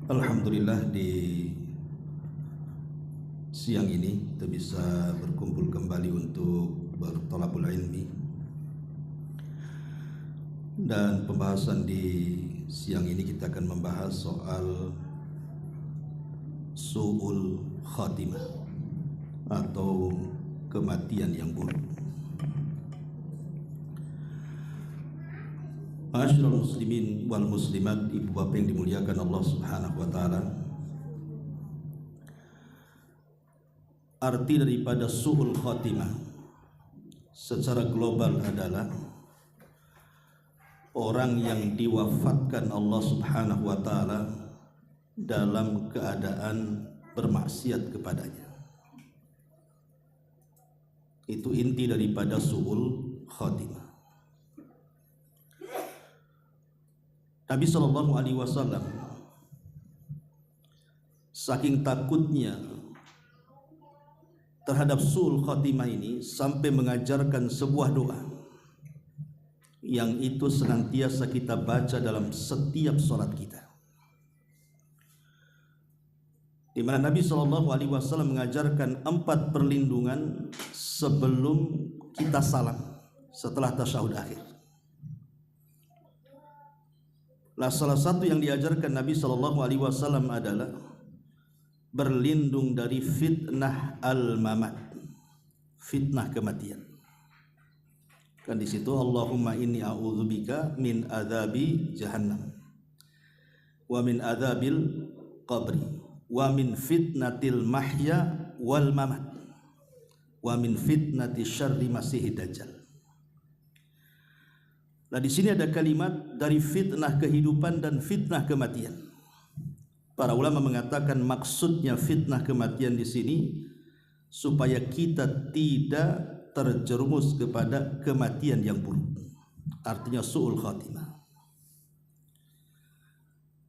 Alhamdulillah di siang ini kita bisa berkumpul kembali untuk berthalabul ilmi, dan pembahasan di siang ini kita akan membahas soal su'ul khatimah atau kematian yang buruk. Ma'asyiral muslimin wal muslimat, ibu bapak yang dimuliakan Allah Subhanahu wa taala. Arti daripada su'ul khatimah secara global adalah orang yang diwafatkan Allah Subhanahu wa taala dalam keadaan bermaksiat kepadanya. Itu inti daripada su'ul khatimah. Nabi SAW saking takutnya terhadap su'ul khatimah ini sampai mengajarkan sebuah doa yang itu senantiasa kita baca dalam setiap sholat kita, di mana Nabi SAW mengajarkan 4 perlindungan sebelum kita salam setelah tasyahud akhir. Nah, salah satu yang diajarkan Nabi SAW adalah berlindung dari fitnah al-mamat, fitnah kematian. Kan di situ Allahumma inni a'udzubika min adzabi jahannam wa min adzabil qabri wa min fitnatil mahya wal mamat wa min fitnati syarri masihid dajjal. Nah, di sini ada kalimat dari fitnah kehidupan dan fitnah kematian. Para ulama mengatakan maksudnya fitnah kematian di sini supaya kita tidak terjerumus kepada kematian yang buruk. Artinya su'ul khatimah.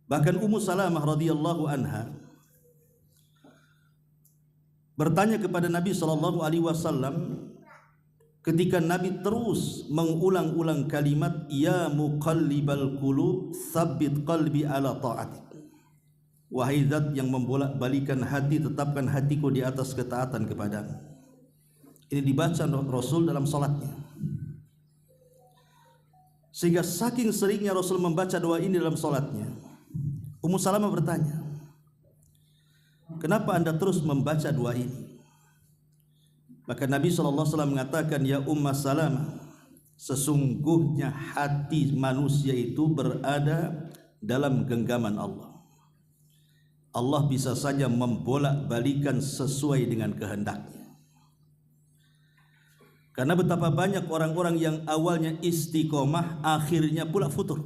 Bahkan Ummu Salamah radhiyallahu anha bertanya kepada Nabi SAW ketika Nabi terus mengulang-ulang kalimat ya muqallibal qulub tsabbit qalbi ala ta'atik. Wahai zat yang membolak-balikan hati, tetapkan hatiku di atas ketaatan kepadamu. Ini dibaca Rasul dalam salatnya. Sehingga saking seringnya Rasul membaca doa ini dalam salatnya, Ummu Salamah bertanya, kenapa Anda terus membaca doa ini? Maka Nabi SAW mengatakan, ya Ummu Salamah, sesungguhnya hati manusia itu berada dalam genggaman Allah. Allah bisa saja membolak-balikan sesuai dengan kehendaknya. Karena betapa banyak orang-orang yang awalnya istiqomah akhirnya pula futur.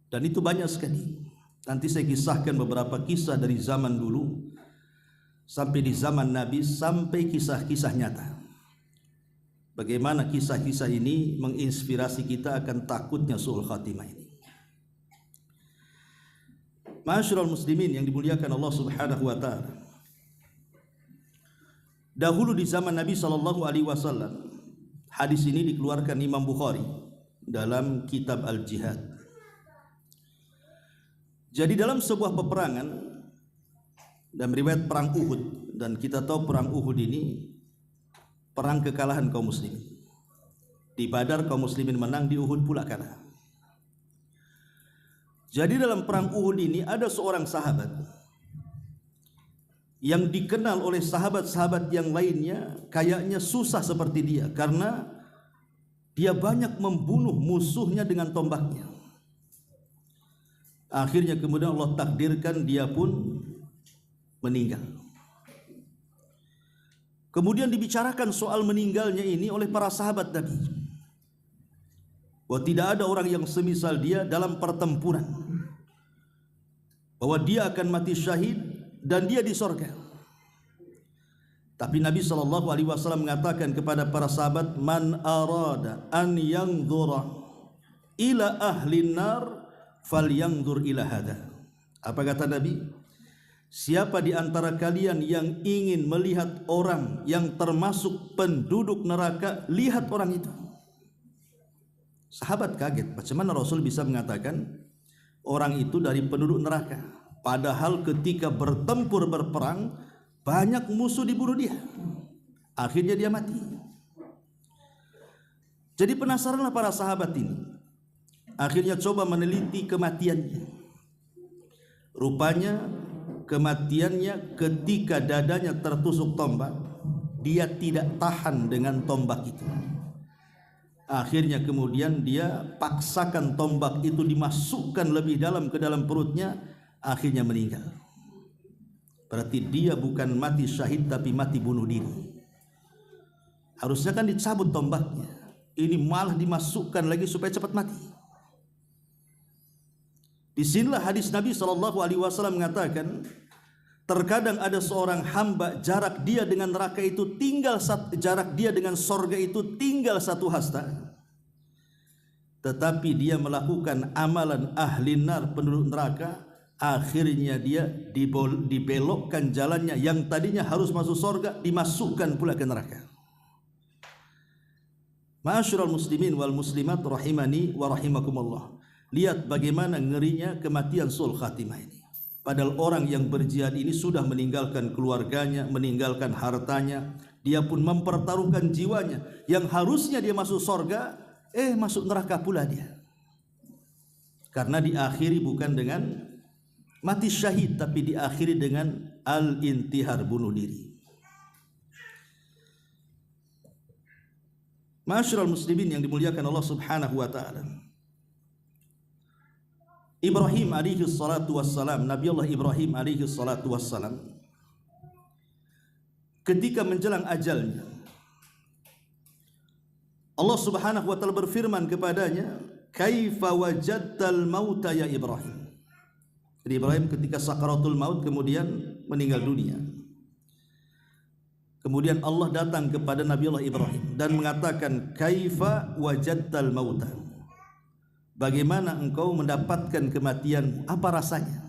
Dan itu banyak sekali. Nanti saya kisahkan beberapa kisah dari zaman dulu sampai di zaman Nabi, sampai kisah-kisah nyata. Bagaimana kisah-kisah ini menginspirasi kita akan takutnya su'ul khatimah ini. Ma'asyiral muslimin yang dimuliakan Allah Subhanahu wa taala. Dahulu di zaman Nabi SAW, hadis ini dikeluarkan Imam Bukhari dalam kitab Al-Jihad. Jadi dalam sebuah peperangan, dan riwayat perang Uhud, dan kita tahu perang Uhud ini perang kekalahan kaum muslimin. Di Badar kaum muslimin menang, di Uhud pula kalah. Jadi dalam perang Uhud ini ada seorang sahabat yang dikenal oleh sahabat-sahabat yang lainnya kayaknya susah seperti dia, karena dia banyak membunuh musuhnya dengan tombaknya. Akhirnya kemudian Allah takdirkan dia pun meninggal. Kemudian dibicarakan soal meninggalnya ini oleh para sahabat Nabi, bahwa tidak ada orang yang semisal dia dalam pertempuran, bahwa dia akan mati syahid dan dia di sorga. Tapi Nabi SAW mengatakan kepada para sahabat, man arada an yanzura ila ahlin nar falyanzur ila hada. Apa kata Nabi? Siapa di antara kalian yang ingin melihat orang yang termasuk penduduk neraka, lihat orang itu. Sahabat kaget, bagaimana Rasul bisa mengatakan orang itu dari penduduk neraka? Padahal ketika bertempur berperang banyak musuh dibunuh dia. Akhirnya dia mati. Jadi penasaranlah para sahabat ini. Akhirnya coba meneliti kematiannya. Rupanya kematiannya ketika dadanya tertusuk tombak. Dia tidak tahan dengan tombak itu. Akhirnya kemudian dia paksakan tombak itu dimasukkan lebih dalam ke dalam perutnya, akhirnya meninggal. Berarti dia bukan mati syahid tapi mati bunuh diri. Harusnya kan dicabut tombaknya, ini malah dimasukkan lagi supaya cepat mati. Disinilah hadis Nabi SAW mengatakan, terkadang ada seorang hamba jarak dia dengan neraka itu jarak dia dengan sorga itu tinggal 1 hasta. Tetapi dia melakukan amalan ahli nar, penduduk neraka, akhirnya dia dibelokkan jalannya, yang tadinya harus masuk sorga dimasukkan pula ke neraka. Ma'asyiral muslimin wal muslimat rahimani wa rahimakumullah. Lihat bagaimana ngerinya kematian su'ul khatimah ini. Padahal orang yang berjihad ini sudah meninggalkan keluarganya, meninggalkan hartanya, dia pun mempertaruhkan jiwanya. Yang harusnya dia masuk sorga, masuk neraka pula dia. Karena diakhiri bukan dengan mati syahid, tapi diakhiri dengan al-intihar, bunuh diri. Ma'asyiral muslimin yang dimuliakan Allah Subhanahu wa taala. Ibrahim alaihi salatu wassalam, Nabi Allah Ibrahim alaihi salatu wassalam, ketika menjelang ajalnya, Allah Subhanahu wa taala berfirman kepadanya, "Kaifa wajadtal mauta ya Ibrahim?" Jadi Ibrahim ketika sakaratul maut kemudian meninggal dunia. Kemudian Allah datang kepada Nabi Allah Ibrahim dan mengatakan, "Kaifa wajadtal mauta?" Bagaimana engkau mendapatkan kematian? Apa rasanya?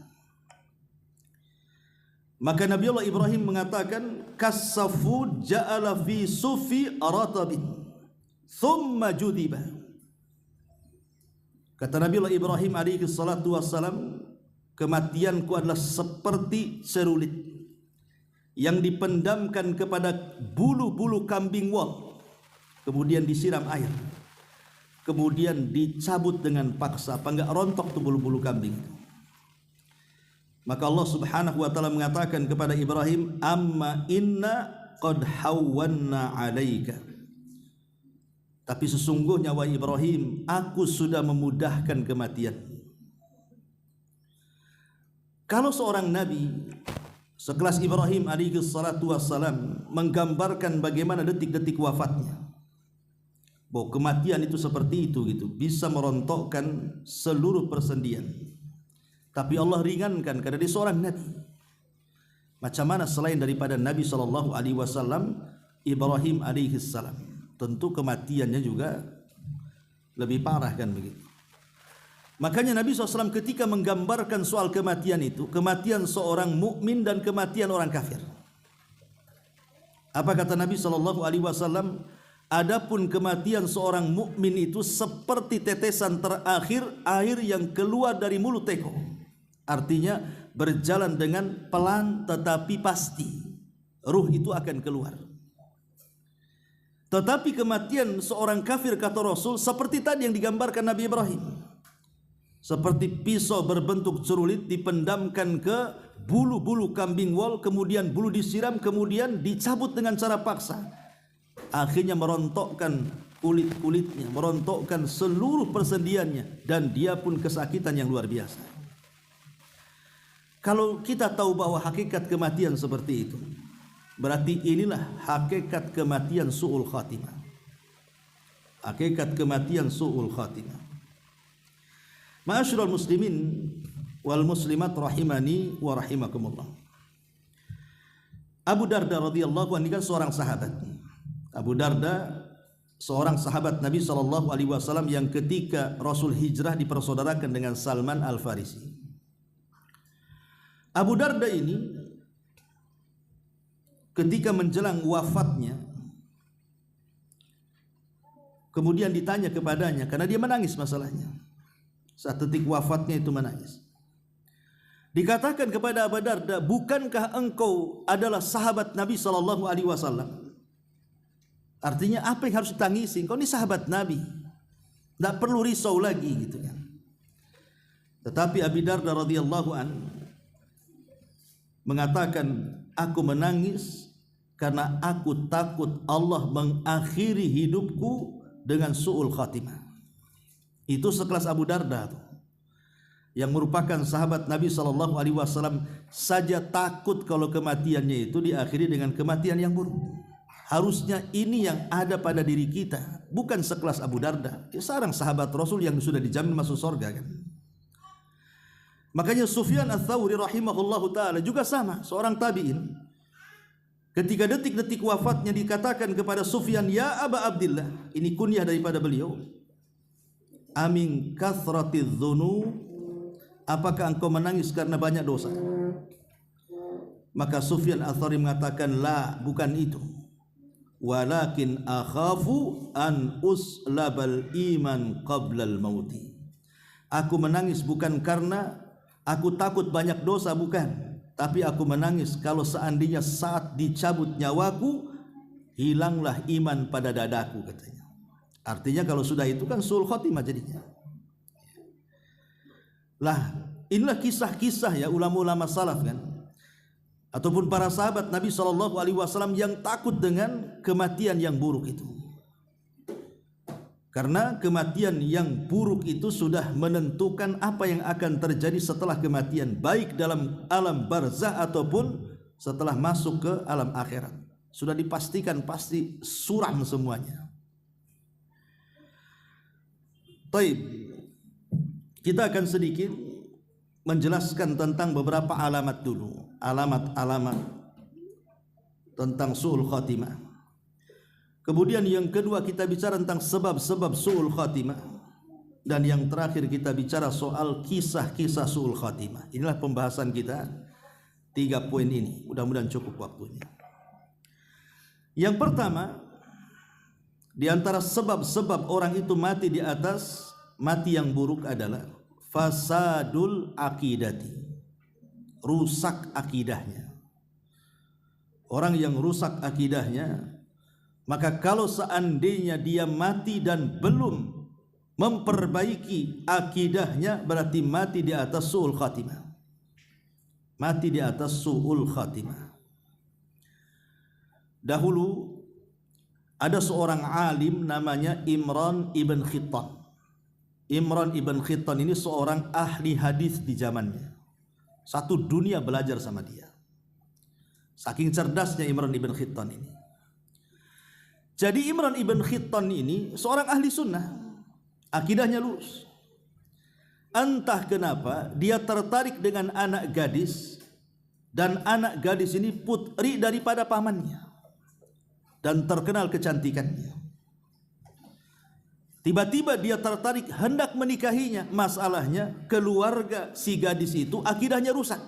Maka Nabi Allah Ibrahim mengatakan, "Kasafud ja'ala fi sufi aratabin thumma judiba." Kata Nabi Allah Ibrahim alaihi salatu wassalam, kematianku adalah seperti serulit yang dipendamkan kepada bulu-bulu kambing wol, kemudian disiram air, kemudian dicabut dengan paksa. Apa enggak rontok tuh bulu-bulu kambing itu? Maka Allah Subhanahu wa taala mengatakan kepada Ibrahim, "Amma inna qad hawwanna 'alaika." Tapi sesungguhnya wahai Ibrahim, aku sudah memudahkan kematian. Kalau seorang nabi sekelas Ibrahim alaihi salatu wassalam menggambarkan bagaimana detik-detik wafatnya, bahwa kematian itu seperti itu gitu, bisa merontokkan seluruh persendian. Tapi Allah ringankan karena dia seorang nabi. Macam mana selain daripada Nabi sallallahu alaihi wasallam, Ibrahim alaihi salam, tentu kematiannya juga lebih parah kan begitu. Makanya Nabi SAW ketika menggambarkan soal kematian itu, kematian seorang mukmin dan kematian orang kafir, apa kata Nabi SAW? Adapun kematian seorang mukmin itu seperti tetesan terakhir air yang keluar dari mulut teko. Artinya berjalan dengan pelan tetapi pasti. Ruh itu akan keluar. Tetapi kematian seorang kafir, kata Rasul, seperti tadi yang digambarkan Nabi Ibrahim. Seperti pisau berbentuk cerulit dipendamkan ke bulu-bulu kambing wol, kemudian bulu disiram, kemudian dicabut dengan cara paksa. Akhirnya merontokkan kulit-kulitnya, merontokkan seluruh persendiannya, dan dia pun kesakitan yang luar biasa. Kalau kita tahu bahwa hakikat kematian seperti itu, berarti inilah hakikat kematian su'ul khatimah. Hakikat kematian su'ul khatimah. Ma'asyiral muslimin wal muslimat rahimani wa rahimakumullah. Abu Darda radhiyallahu anhu kan seorang sahabat. Abu Darda seorang sahabat Nabi SAW yang ketika Rasul hijrah dipersaudarakan dengan Salman Al-Farisi. Abu Darda ini ketika menjelang wafatnya, kemudian ditanya kepadanya, karena dia menangis masalahnya. Saat detik wafatnya itu menangis. Dikatakan kepada Abu Darda, bukankah engkau adalah sahabat Nabi sallallahu alaihi wasallam? Artinya apa yang harus ditangisi? Engkau ini sahabat Nabi, tidak perlu risau lagi gitu kan. Tetapi Abu Darda radhiyallahu an mengatakan, aku menangis karena aku takut Allah mengakhiri hidupku dengan su'ul khatimah. Itu sekelas Abu Darda tuh, yang merupakan sahabat Nabi sallallahu alaihi wasallam saja takut kalau kematiannya itu diakhiri dengan kematian yang buruk. Harusnya ini yang ada pada diri kita, bukan sekelas Abu Darda, seorang sahabat Rasul yang sudah dijamin masuk surga kan. Makanya Sufyan Ats-Tsauri rahimahullahu taala juga sama, seorang tabi'in. Ketika detik-detik wafatnya dikatakan kepada Sufyan, ya Aba Abdillah, ini kunyah daripada beliau, amin kathratiz dzunub, apakah engkau menangis karena banyak dosa? Maka Sufyan Ats-Tsauri mengatakan, la, bukan itu. Walakin akhafu an uslabal iman qablal mauti. Aku menangis bukan karena aku takut banyak dosa, bukan. Tapi aku menangis kalau seandainya saat dicabut nyawaku, hilanglah iman pada dadaku, katanya. Artinya kalau sudah itu kan su'ul khatimah jadinya. Lah, inilah kisah-kisah ya ulama-ulama salaf kan, ataupun para sahabat Nabi sallallahu alaihi wasallam yang takut dengan kematian yang buruk itu. Karena kematian yang buruk itu sudah menentukan apa yang akan terjadi setelah kematian, baik dalam alam barzah ataupun setelah masuk ke alam akhirat. Sudah dipastikan pasti suram semuanya. Taib, kita akan sedikit menjelaskan tentang beberapa alamat dulu, alamat-alamat tentang su'ul khatimah. Kemudian yang kedua kita bicara tentang sebab-sebab su'ul khatimah, dan yang terakhir kita bicara soal kisah-kisah su'ul khatimah. Inilah pembahasan kita, 3 poin ini. Mudah-mudahan cukup waktunya. Yang pertama, di antara sebab-sebab orang itu mati di atas mati yang buruk adalah fasadul akidati, rusak akidahnya. Orang yang rusak akidahnya, maka kalau seandainya dia mati dan belum memperbaiki akidahnya, berarti mati di atas su'ul khatimah. Mati di atas su'ul khatimah. Dahulu ada seorang alim namanya Imran ibn Khittan. Imran ibn Khittan ini seorang ahli hadis di zamannya. Satu dunia belajar sama dia. Saking cerdasnya Imran ibn Khittan ini. Jadi Imran ibn Khittan ini seorang ahli sunnah, akidahnya lurus. Entah kenapa dia tertarik dengan anak gadis, dan anak gadis ini putri daripada pamannya dan terkenal kecantikannya. Tiba-tiba dia tertarik hendak menikahinya. Masalahnya keluarga si gadis itu akidahnya rusak,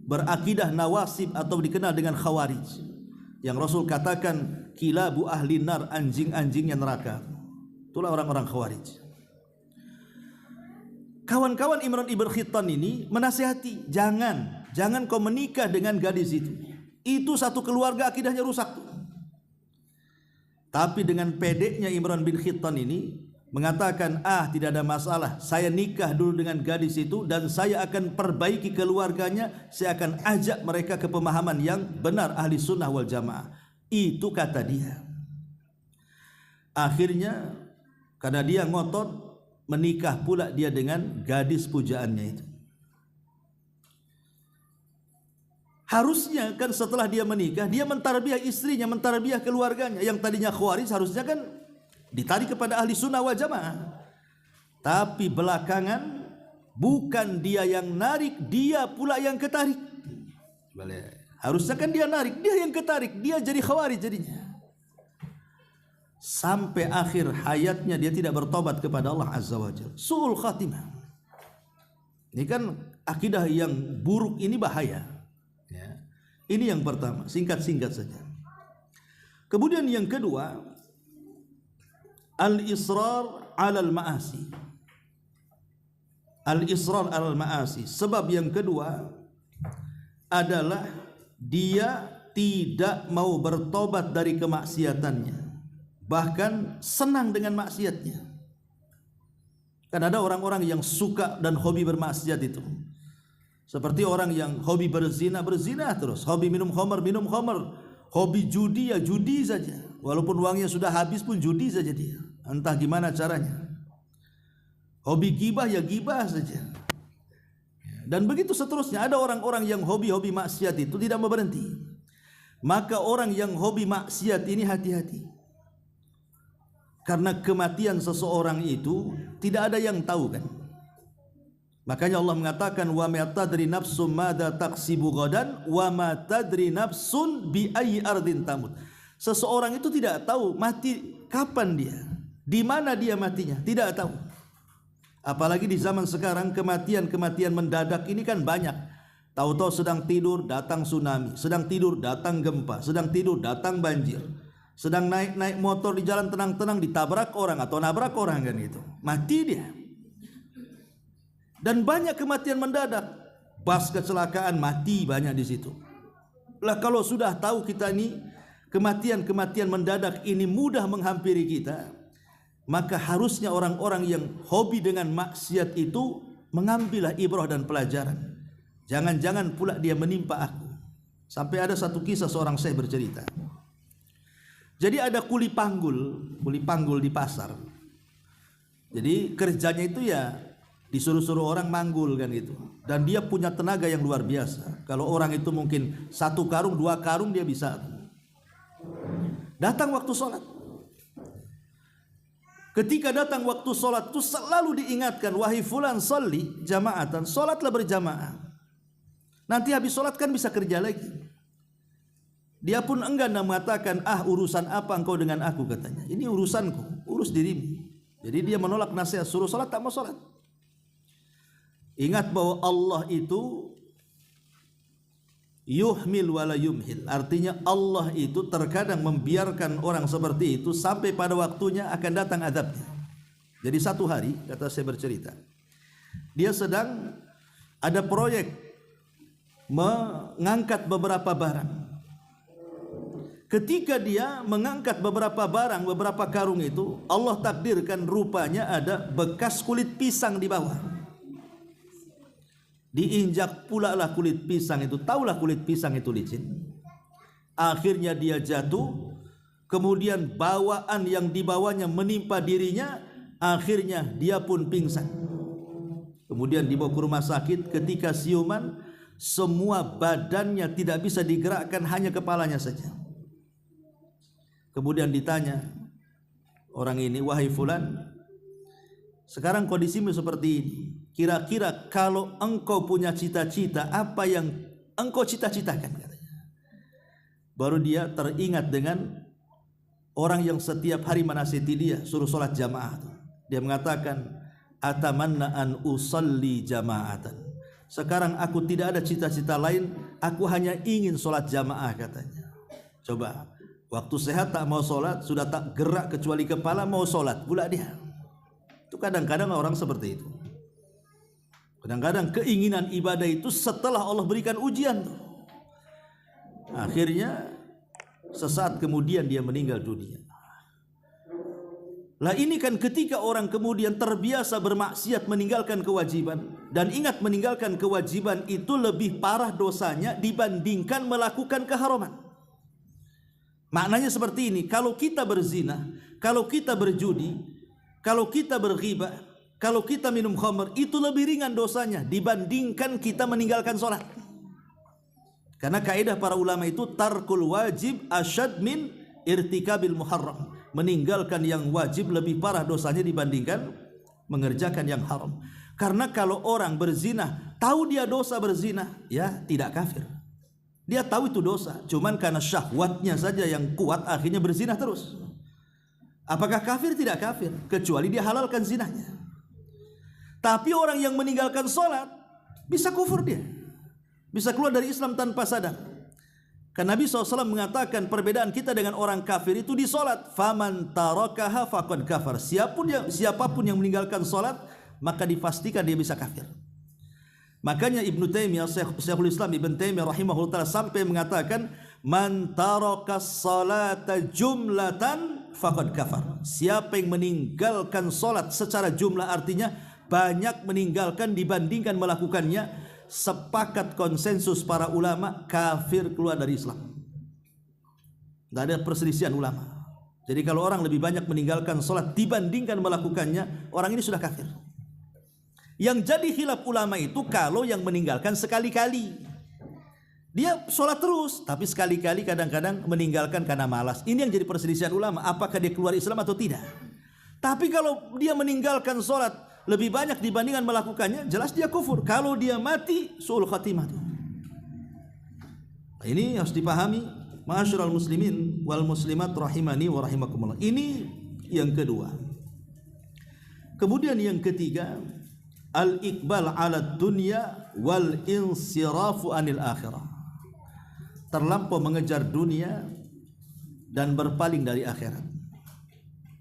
berakidah nawasib atau dikenal dengan khawarij, yang Rasul katakan kilabu ahli nar, anjing-anjingnya neraka. Itulah orang-orang khawarij. Kawan-kawan Imran ibn Khittan ini menasihati, jangan kau menikah dengan gadis itu. Itu satu keluarga akidahnya rusak. Tapi dengan pedeknya Imran bin Khittan ini mengatakan, tidak ada masalah, saya nikah dulu dengan gadis itu dan saya akan perbaiki keluarganya, saya akan ajak mereka ke pemahaman yang benar ahli sunnah wal jamaah. Itu kata dia. Akhirnya karena dia ngotot, menikah pula dia dengan gadis pujaannya itu. Harusnya kan setelah dia menikah, dia mentarbiah istrinya, mentarbiah keluarganya. Yang tadinya khawarij harusnya kan ditarik kepada ahli sunnah wal jamaah. Tapi belakangan bukan dia yang narik, dia pula yang ketarik. Harusnya kan dia narik, dia yang ketarik, dia jadi khawarij jadinya. Sampai akhir hayatnya dia tidak bertobat kepada Allah Azza wa Jalla. Su'ul khatimah. Ini kan akidah yang buruk ini bahaya. Ya. Ini yang pertama, singkat-singkat saja. Kemudian yang kedua, al-israr 'alal ma'asi. al-israr al ma'asi. Sebab yang kedua adalah dia tidak mau bertobat dari kemaksiatannya, bahkan senang dengan maksiatnya. Kan ada orang-orang yang suka dan hobi bermaksiat itu, seperti orang yang hobi berzina, berzina terus, hobi minum khamar, minum khamar, hobi judi, ya judi saja, walaupun uangnya sudah habis pun judi saja dia, entah gimana caranya. Hobi gibah, ya gibah saja. Dan begitu seterusnya. Ada orang-orang yang hobi-hobi maksiat itu tidak mau berhenti. Maka orang yang hobi maksiat ini hati-hati, karena kematian seseorang itu tidak ada yang tahu kan. Makanya Allah mengatakan, wa ma tadri nafsum madza taksibu ghadan wa ma tadri nafsun bi ayyi ardin tamut. Seseorang itu tidak tahu mati kapan dia, di mana dia matinya, tidak tahu. Apalagi di zaman sekarang kematian-kematian mendadak ini kan banyak. Tahu-tahu sedang tidur datang tsunami, sedang tidur datang gempa, sedang tidur datang banjir, sedang naik motor di jalan tenang-tenang ditabrak orang atau nabrak orang kan gitu. Mati dia. Dan banyak kematian mendadak. Bas kecelakaan mati banyak di situ. Lah kalau sudah tahu kita ini kematian-kematian mendadak ini mudah menghampiri kita, maka harusnya orang-orang yang hobi dengan maksiat itu mengambillah ibrah dan pelajaran. Jangan-jangan pula dia menimpa aku. Sampai ada satu kisah seorang syekh bercerita. Jadi ada kuli panggul di pasar. Jadi kerjanya itu ya disuruh-suruh orang manggul kan gitu. Dan dia punya tenaga yang luar biasa. Kalau orang itu mungkin 1 karung, 2 karung dia bisa. Datang waktu sholat. Ketika datang waktu solat itu selalu diingatkan, wahai fulan sholli jamaatan, solatlah berjamaah. Nanti habis solat kan bisa kerja lagi. Dia pun enggan dan mengatakan, urusan apa engkau dengan aku, katanya. Ini urusanku, urus dirimu. Jadi dia menolak nasihat, suruh solat tak mau solat. Ingat bahwa Allah itu yuhmil wala yumhil. Artinya Allah itu terkadang membiarkan orang seperti itu sampai pada waktunya akan datang azabnya. Jadi satu hari, kata saya bercerita, dia sedang ada proyek mengangkat beberapa barang. Ketika dia mengangkat beberapa barang, beberapa karung itu, Allah takdirkan rupanya ada bekas kulit pisang di bawah. Diinjak pula lah kulit pisang itu. Taulah kulit pisang itu licin. Akhirnya dia jatuh. Kemudian bawaan yang dibawanya menimpa dirinya. Akhirnya dia pun pingsan. Kemudian dibawa ke rumah sakit. Ketika siuman, semua badannya tidak bisa digerakkan, hanya kepalanya saja. Kemudian ditanya orang ini, wahai fulan, sekarang kondisimu seperti ini, kira-kira kalau engkau punya cita-cita, apa yang engkau cita-citakan, katanya. Baru dia teringat dengan orang yang setiap hari menasihati dia, suruh sholat jamaah. Dia mengatakan, atamanna an usalli jamaatan. Sekarang aku tidak ada cita-cita lain, aku hanya ingin sholat jamaah, katanya. Coba, waktu sehat tak mau sholat, sudah tak gerak kecuali kepala, mau sholat pula dia. Itu kadang-kadang orang seperti itu. Kadang-kadang keinginan ibadah itu setelah Allah berikan ujian. Akhirnya sesaat kemudian dia meninggal dunia. Lah ini kan ketika orang kemudian terbiasa bermaksiat, meninggalkan kewajiban. Dan ingat, meninggalkan kewajiban itu lebih parah dosanya dibandingkan melakukan keharaman. Maknanya seperti ini, kalau kita berzina, kalau kita berjudi, kalau kita berghibah, kalau kita minum khamr, itu lebih ringan dosanya dibandingkan kita meninggalkan sholat. Karena kaidah para ulama itu, tarkul wajib asyad min irtikabil muharram. Meninggalkan yang wajib lebih parah dosanya dibandingkan mengerjakan yang haram. Karena kalau orang berzina, tahu dia dosa berzina, ya tidak kafir. Dia tahu itu dosa, cuman karena syahwatnya saja yang kuat, akhirnya berzina terus. Apakah kafir? Tidak kafir, kecuali dia halalkan zinanya. Tapi orang yang meninggalkan sholat, bisa kufur dia, bisa keluar dari Islam tanpa sadar. Karena Nabi SAW mengatakan perbedaan kita dengan orang kafir itu di sholat. Faman tarakaha faqad kafar. Siapapun yang meninggalkan sholat, maka dipastikan dia bisa kafir. Makanya Ibnu Taimiyah, Syekhul Islam Ibnu Taimiyah rahimahullah sampai mengatakan, man tarakas salata jumlatan faqad kafar. Siapa yang meninggalkan salat secara jumlah, artinya banyak meninggalkan dibandingkan melakukannya, sepakat konsensus para ulama kafir, keluar dari Islam. Tidak ada perselisihan ulama. Jadi kalau orang lebih banyak meninggalkan salat dibandingkan melakukannya, orang ini sudah kafir. Yang jadi khilaf ulama itu kalau yang meninggalkan sekali-kali. Dia sholat terus, tapi sekali-kali kadang-kadang meninggalkan karena malas. Ini yang jadi perselisihan ulama, apakah dia keluar Islam atau tidak. Tapi kalau dia meninggalkan sholat lebih banyak dibandingkan melakukannya, jelas dia kufur. Kalau dia mati, su'ul khatimah. Ini harus dipahami, ma'asyiral muslimin wal muslimat rahimani wa rahimakumullah. Ini yang kedua. Kemudian yang ketiga, al-iqbal ala dunya wal insirafu anil akhirah. Terlampau mengejar dunia dan berpaling dari akhirat.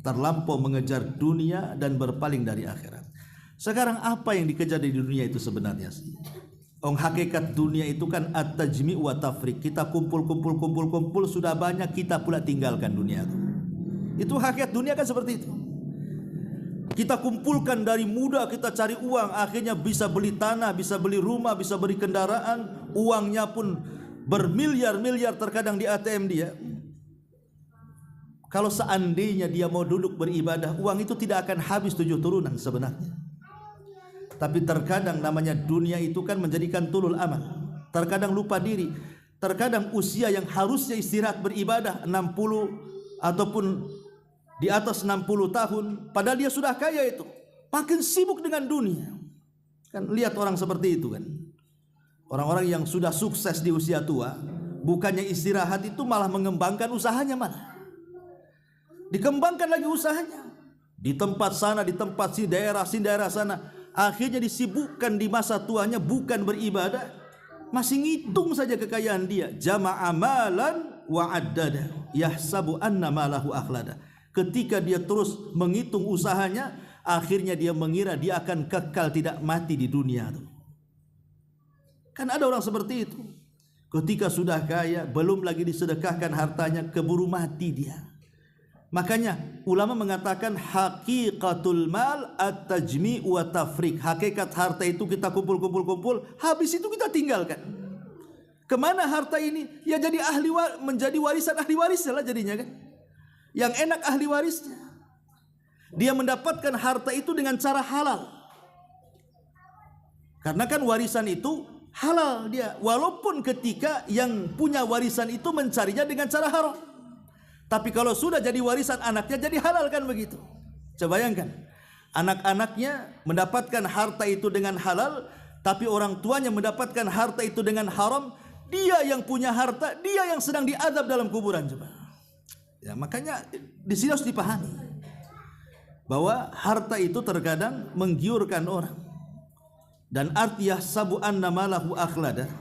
Terlampau mengejar dunia dan berpaling dari akhirat. Sekarang apa yang dikejar di dunia itu sebenarnya sih? Hakikat dunia itu kan at-tajmi' wa tafriq. Kita kumpul sudah banyak, kita pula tinggalkan dunia itu. Itu hakikat dunia kan seperti itu. Kita kumpulkan dari muda, kita cari uang, akhirnya bisa beli tanah, bisa beli rumah, bisa beli kendaraan, uangnya pun bermiliar-miliar terkadang di ATM dia. Kalau seandainya dia mau duduk beribadah, uang itu tidak akan habis 7 turunan sebenarnya. Tapi terkadang namanya dunia itu kan menjadikan tulul amal. Terkadang lupa diri, terkadang usia yang harusnya istirahat beribadah 60 ataupun di atas 60 tahun, padahal dia sudah kaya itu, makin sibuk dengan dunia. Kan lihat orang seperti itu kan. Orang-orang yang sudah sukses di usia tua, bukannya istirahat itu malah mengembangkan usahanya malah. Dikembangkan lagi usahanya. Di tempat sana, di tempat si daerah sana. Akhirnya disibukkan di masa tuanya bukan beribadah, masih ngitung saja kekayaan dia. Jama'a malan wa addada, yahsabu anna malahu akhlada. Ketika dia terus menghitung usahanya, akhirnya dia mengira dia akan kekal tidak mati di dunia itu. Kan ada orang seperti itu. Ketika sudah kaya, belum lagi disedekahkan hartanya, keburu mati dia. Makanya ulama mengatakan haqiqatul mal at-tajmi' wa tafriq. Hakikat harta itu kita kumpul, habis itu kita tinggalkan. Kemana harta ini? Ya jadi menjadi warisan ahli warisnya lah jadinya kan. Yang enak ahli warisnya. Dia mendapatkan harta itu dengan cara halal. Karena kan warisan itu halal dia. Walaupun ketika yang punya warisan itu mencarinya dengan cara haram. Tapi kalau sudah jadi warisan anaknya jadi halal kan begitu. Coba bayangkan. Anak-anaknya mendapatkan harta itu dengan halal, tapi orang tuanya mendapatkan harta itu dengan haram. Dia yang punya harta, dia yang sedang diazab dalam kuburan coba. Ya, makanya di sini harus dipahami bahwa harta itu terkadang menggiurkan orang. Dan arti yahsabu anna malahu akhlada,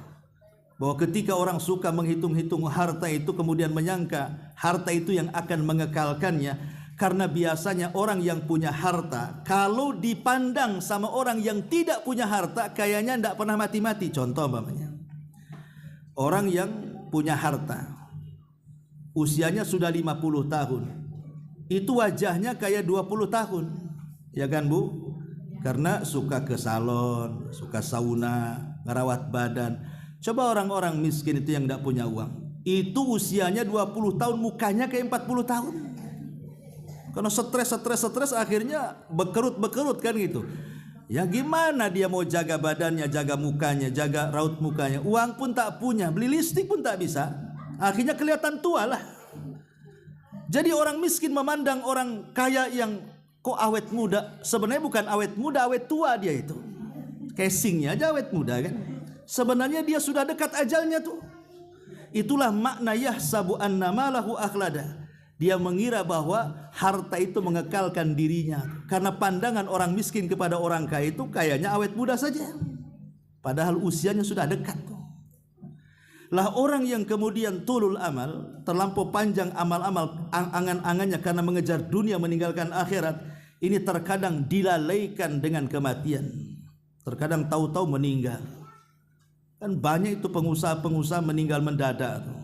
bahwa ketika orang suka menghitung-hitung harta itu kemudian menyangka harta itu yang akan mengekalkannya. Karena biasanya orang yang punya harta kalau dipandang sama orang yang tidak punya harta kayaknya tidak pernah mati-mati. Contoh umpamanya orang yang punya harta usianya sudah 50 tahun, itu wajahnya kayak 20 tahun, ya kan Bu? Karena suka ke salon, suka sauna, ngerawat badan. Coba orang-orang miskin itu yang tidak punya uang, itu usianya 20 tahun, mukanya kayak 40 tahun. Karena stres akhirnya bekerut kan gitu. Ya gimana dia mau jaga badannya, jaga mukanya, jaga raut mukanya, uang pun tak punya, beli listrik pun tak bisa. Akhirnya kelihatan tua lah. Jadi orang miskin memandang orang kaya yang kok awet muda. Sebenarnya bukan awet muda, awet tua dia itu. Casingnya aja awet muda kan. Sebenarnya dia sudah dekat ajalnya tuh. Itulah makna yahsabu anna malahu akhlada. Dia mengira bahwa harta itu mengekalkan dirinya. Karena pandangan orang miskin kepada orang kaya itu kayaknya awet muda saja. Padahal usianya sudah dekat tuh. Lah orang yang kemudian tulul amal, terlampau panjang amal-amal angan-angannya karena mengejar dunia meninggalkan akhirat, ini terkadang dilalaikan dengan kematian, terkadang tahu-tahu meninggal. Kan banyak itu pengusaha-pengusaha meninggal mendadak tuh.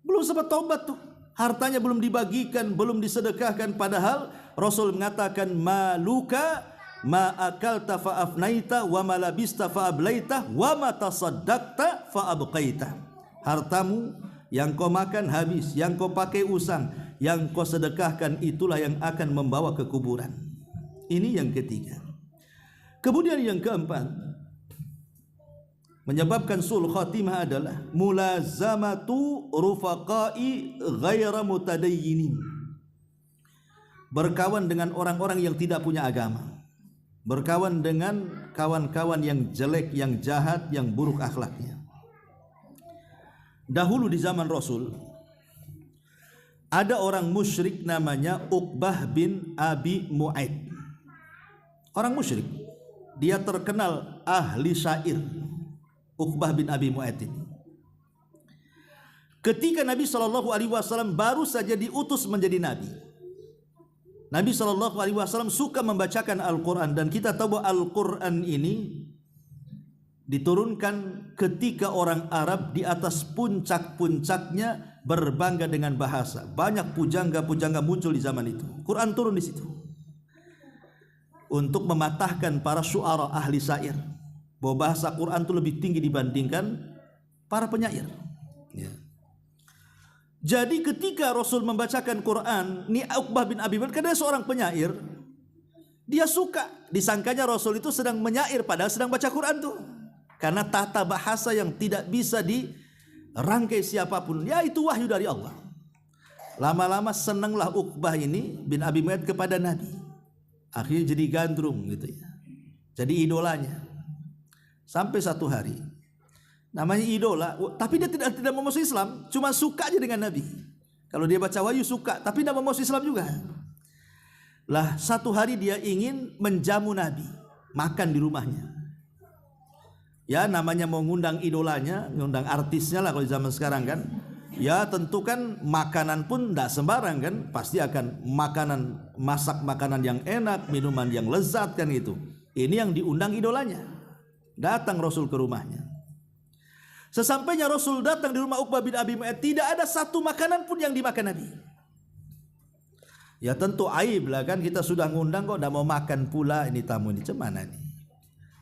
Belum sempat tobat tuh, hartanya belum dibagikan, belum disedekahkan, padahal Rasul mengatakan maluka ma akalta fa afnaita wa ma labista fa ablaita wa ma tasaddaqta fa abqaita. Hartamu yang kau makan habis, yang kau pakai usang, yang kau sedekahkan itulah yang akan membawa ke kuburan. Ini yang ketiga. Kemudian yang keempat, menyebabkan sul khatimah adalah mulazamatu rufaqai ghaira mutadayyinin. Berkawan dengan orang-orang yang tidak punya agama. Berkawan dengan kawan-kawan yang jelek, yang jahat, yang buruk akhlaknya. Dahulu di zaman Rasul ada orang musyrik namanya Uqbah bin Abi Mu'aid. Orang musyrik, dia terkenal ahli syair. Uqbah bin Abi Mu'aid ini. Ketika Nabi SAW baru saja diutus menjadi nabi, Nabi SAW suka membacakan Al-Quran, dan kita tahu bahwa Al-Quran ini diturunkan ketika orang Arab di atas puncak-puncaknya berbangga dengan bahasa. Banyak pujangga-pujangga muncul di zaman itu. Quran turun di situ untuk mematahkan para syu'ara ahli syair, bahwa bahasa Quran itu lebih tinggi dibandingkan para penyair. Ya. Jadi ketika Rasul membacakan Quran, ini Uqbah bin Abi Mu'aid, karena dia seorang penyair, dia suka, disangkanya Rasul itu sedang menyair padahal sedang baca Quran tuh. Karena tata bahasa yang tidak bisa dirangkai siapapun, ya itu wahyu dari Allah. Lama-lama senanglah Uqbah ini bin Abi Mu'aid kepada Nabi. Akhirnya jadi gandrung gitu ya. Jadi idolanya. Sampai satu hari, namanya idola, tapi dia tidak mau masuk Islam, cuma suka aja dengan Nabi. Kalau dia baca wahyu suka, tapi tidak mau masuk Islam juga. Lah satu hari dia ingin menjamu Nabi, makan di rumahnya. Ya namanya mau ngundang idolanya, ngundang artisnya lah kalau di zaman sekarang kan. Ya tentu kan makanan pun tidak sembarang kan, pasti akan masak makanan yang enak, minuman yang lezat kan itu. Ini yang diundang idolanya. Datang Rasul ke rumahnya. Sesampainya Rasul datang di rumah Uqbah bin Abi Mu'aid, tidak ada satu makanan pun yang dimakan Nabi. Ya tentu aib lah kan, kita sudah ngundang kok tidak mau makan pula, ini tamu ini cemana nih.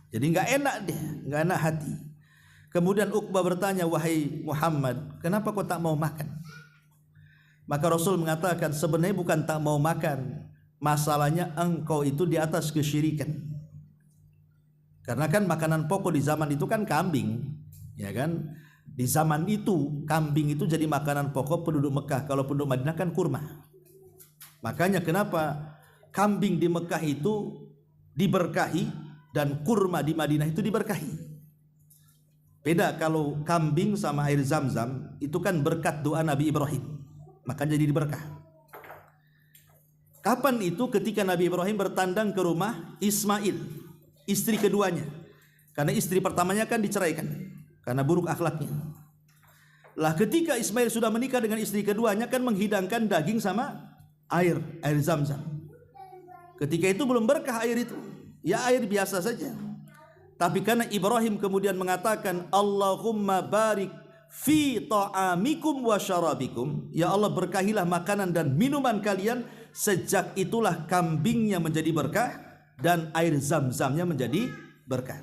Jadi nggak enak dia, nggak enak hati. Kemudian Uqbah bertanya, wahai Muhammad, kenapa kau tak mau makan? Maka Rasul mengatakan, sebenarnya bukan tak mau makan, masalahnya engkau itu di atas kesyirikan. Karena kan makanan pokok di zaman itu kan kambing, ya kan? Di zaman itu kambing itu jadi makanan pokok penduduk Mekah. Kalau penduduk Madinah kan kurma. Makanya kenapa kambing di Mekah itu diberkahi dan kurma di Madinah itu diberkahi. Beda kalau kambing sama air zam-zam itu kan berkat doa Nabi Ibrahim, makanya jadi berkah. Kapan itu? Ketika Nabi Ibrahim bertandang ke rumah Ismail, istri keduanya. Karena istri pertamanya kan diceraikan karena buruk akhlaknya. Lah ketika Ismail sudah menikah dengan istri keduanya kan menghidangkan daging sama air zam-zam. Ketika itu belum berkah air itu, ya air biasa saja. Tapi karena Ibrahim kemudian mengatakan Allahumma barik fi ta'amikum wa syarabikum, ya Allah berkahilah makanan dan minuman kalian. Sejak itulah kambingnya menjadi berkah dan air zam-zamnya menjadi berkah.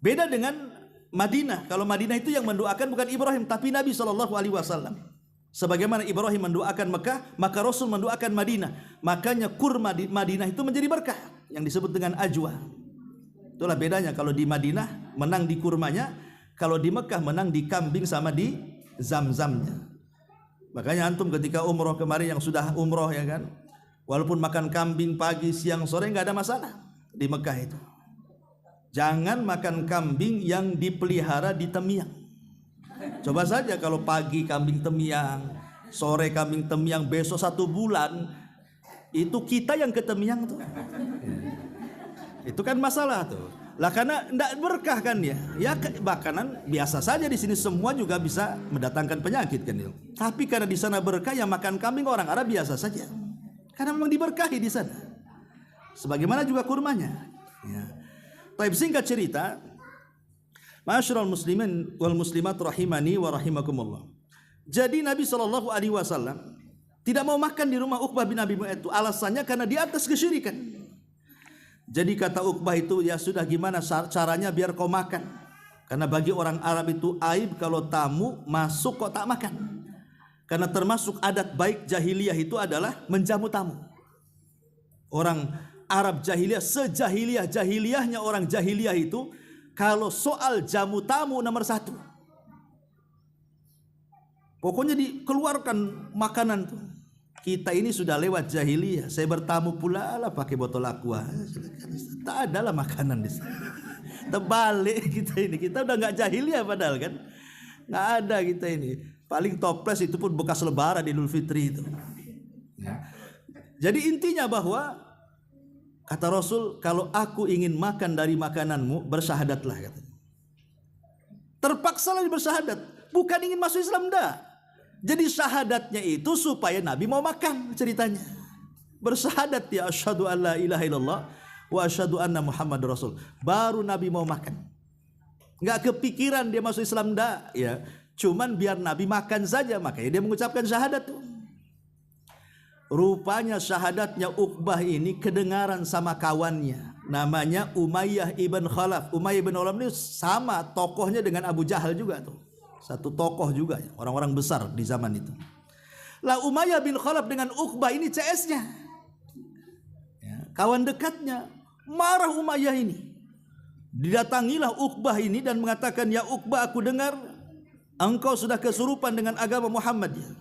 Beda dengan Madinah. Kalau Madinah itu yang mendoakan bukan Ibrahim tapi Nabi SAW. Sebagaimana Ibrahim mendoakan Mekah, maka Rasul mendoakan Madinah. Makanya kurma di Madinah itu menjadi berkah, yang disebut dengan ajwa. Itulah bedanya, kalau di Madinah menang di kurmanya, kalau di Mekah menang di kambing sama di zam-zamnya. Makanya antum ketika umroh kemarin yang sudah umroh ya kan, walaupun makan kambing pagi, siang, sore nggak ada masalah di Mekah itu. Jangan makan kambing yang dipelihara di temiang. Coba saja kalau pagi kambing temiang, sore kambing temiang, besok 1 bulan itu kita yang ke temiang tuh. Itu kan masalah tuh. Lah karena tidak berkah kan ya. Ya makanan biasa saja di sini semua juga bisa mendatangkan penyakit kan itu. Tapi karena di sana berkah, yang makan kambing orang Arab biasa saja. karena memang diberkahi di sana. Sebagaimana juga kurmanya. Ya. Baik, singkat cerita, ma'asyiral muslimin wal muslimat rahimani wa rahimakumullah. Jadi Nabi SAW tidak mau makan di rumah Uqbah bin Abi Mu'ayth itu. Alasannya karena di atas kesyirikan. Jadi kata Uqbah itu, ya sudah, gimana caranya biar kau makan? Karena bagi orang Arab itu aib kalau tamu masuk kok tak makan. Karena termasuk adat baik jahiliyah itu adalah menjamu tamu. Orang Arab jahiliyah, sejahiliyah-jahiliyahnya orang jahiliyah itu, kalau soal jamu tamu nomor satu. Pokoknya dikeluarkan makanan tuh. Kita ini sudah lewat jahiliyah. Saya bertamu pula lah pakai botol aqua. Tak ada lah makanan di sana. Terbalik kita ini. Kita udah nggak jahiliyah padahal kan. Nggak ada kita ini. Paling toples itu pun bekas lebaran di Idul Fitri itu. Jadi intinya bahwa kata Rasul, kalau aku ingin makan dari makananmu, bersyahadatlah, katanya. Terpaksalah bersyahadat, bukan ingin masuk Islam, enggak. Jadi syahadatnya itu supaya Nabi mau makan, ceritanya. Bersyahadat, ya asyhadu an la ilaha illallah wa asyhadu anna Muhammad Rasul. Baru Nabi mau makan. Enggak kepikiran dia masuk Islam, enggak, ya. Cuman biar Nabi makan saja, makanya dia mengucapkan syahadat tuh. Rupanya syahadatnya Uqbah ini kedengaran sama kawannya, namanya Umayyah ibn Khalaf. Umayyah ibn Khalaf ini sama tokohnya dengan Abu Jahal juga tuh. Satu tokoh juga ya, orang-orang besar di zaman itu. Lah Umayyah bin Khalaf dengan Uqbah ini CS-nya. Ya, kawan dekatnya. Marah Umayyah ini. Didatangilah Uqbah ini dan mengatakan, ya Uqbah, aku dengar engkau sudah kesurupan dengan agama Muhammad, ya.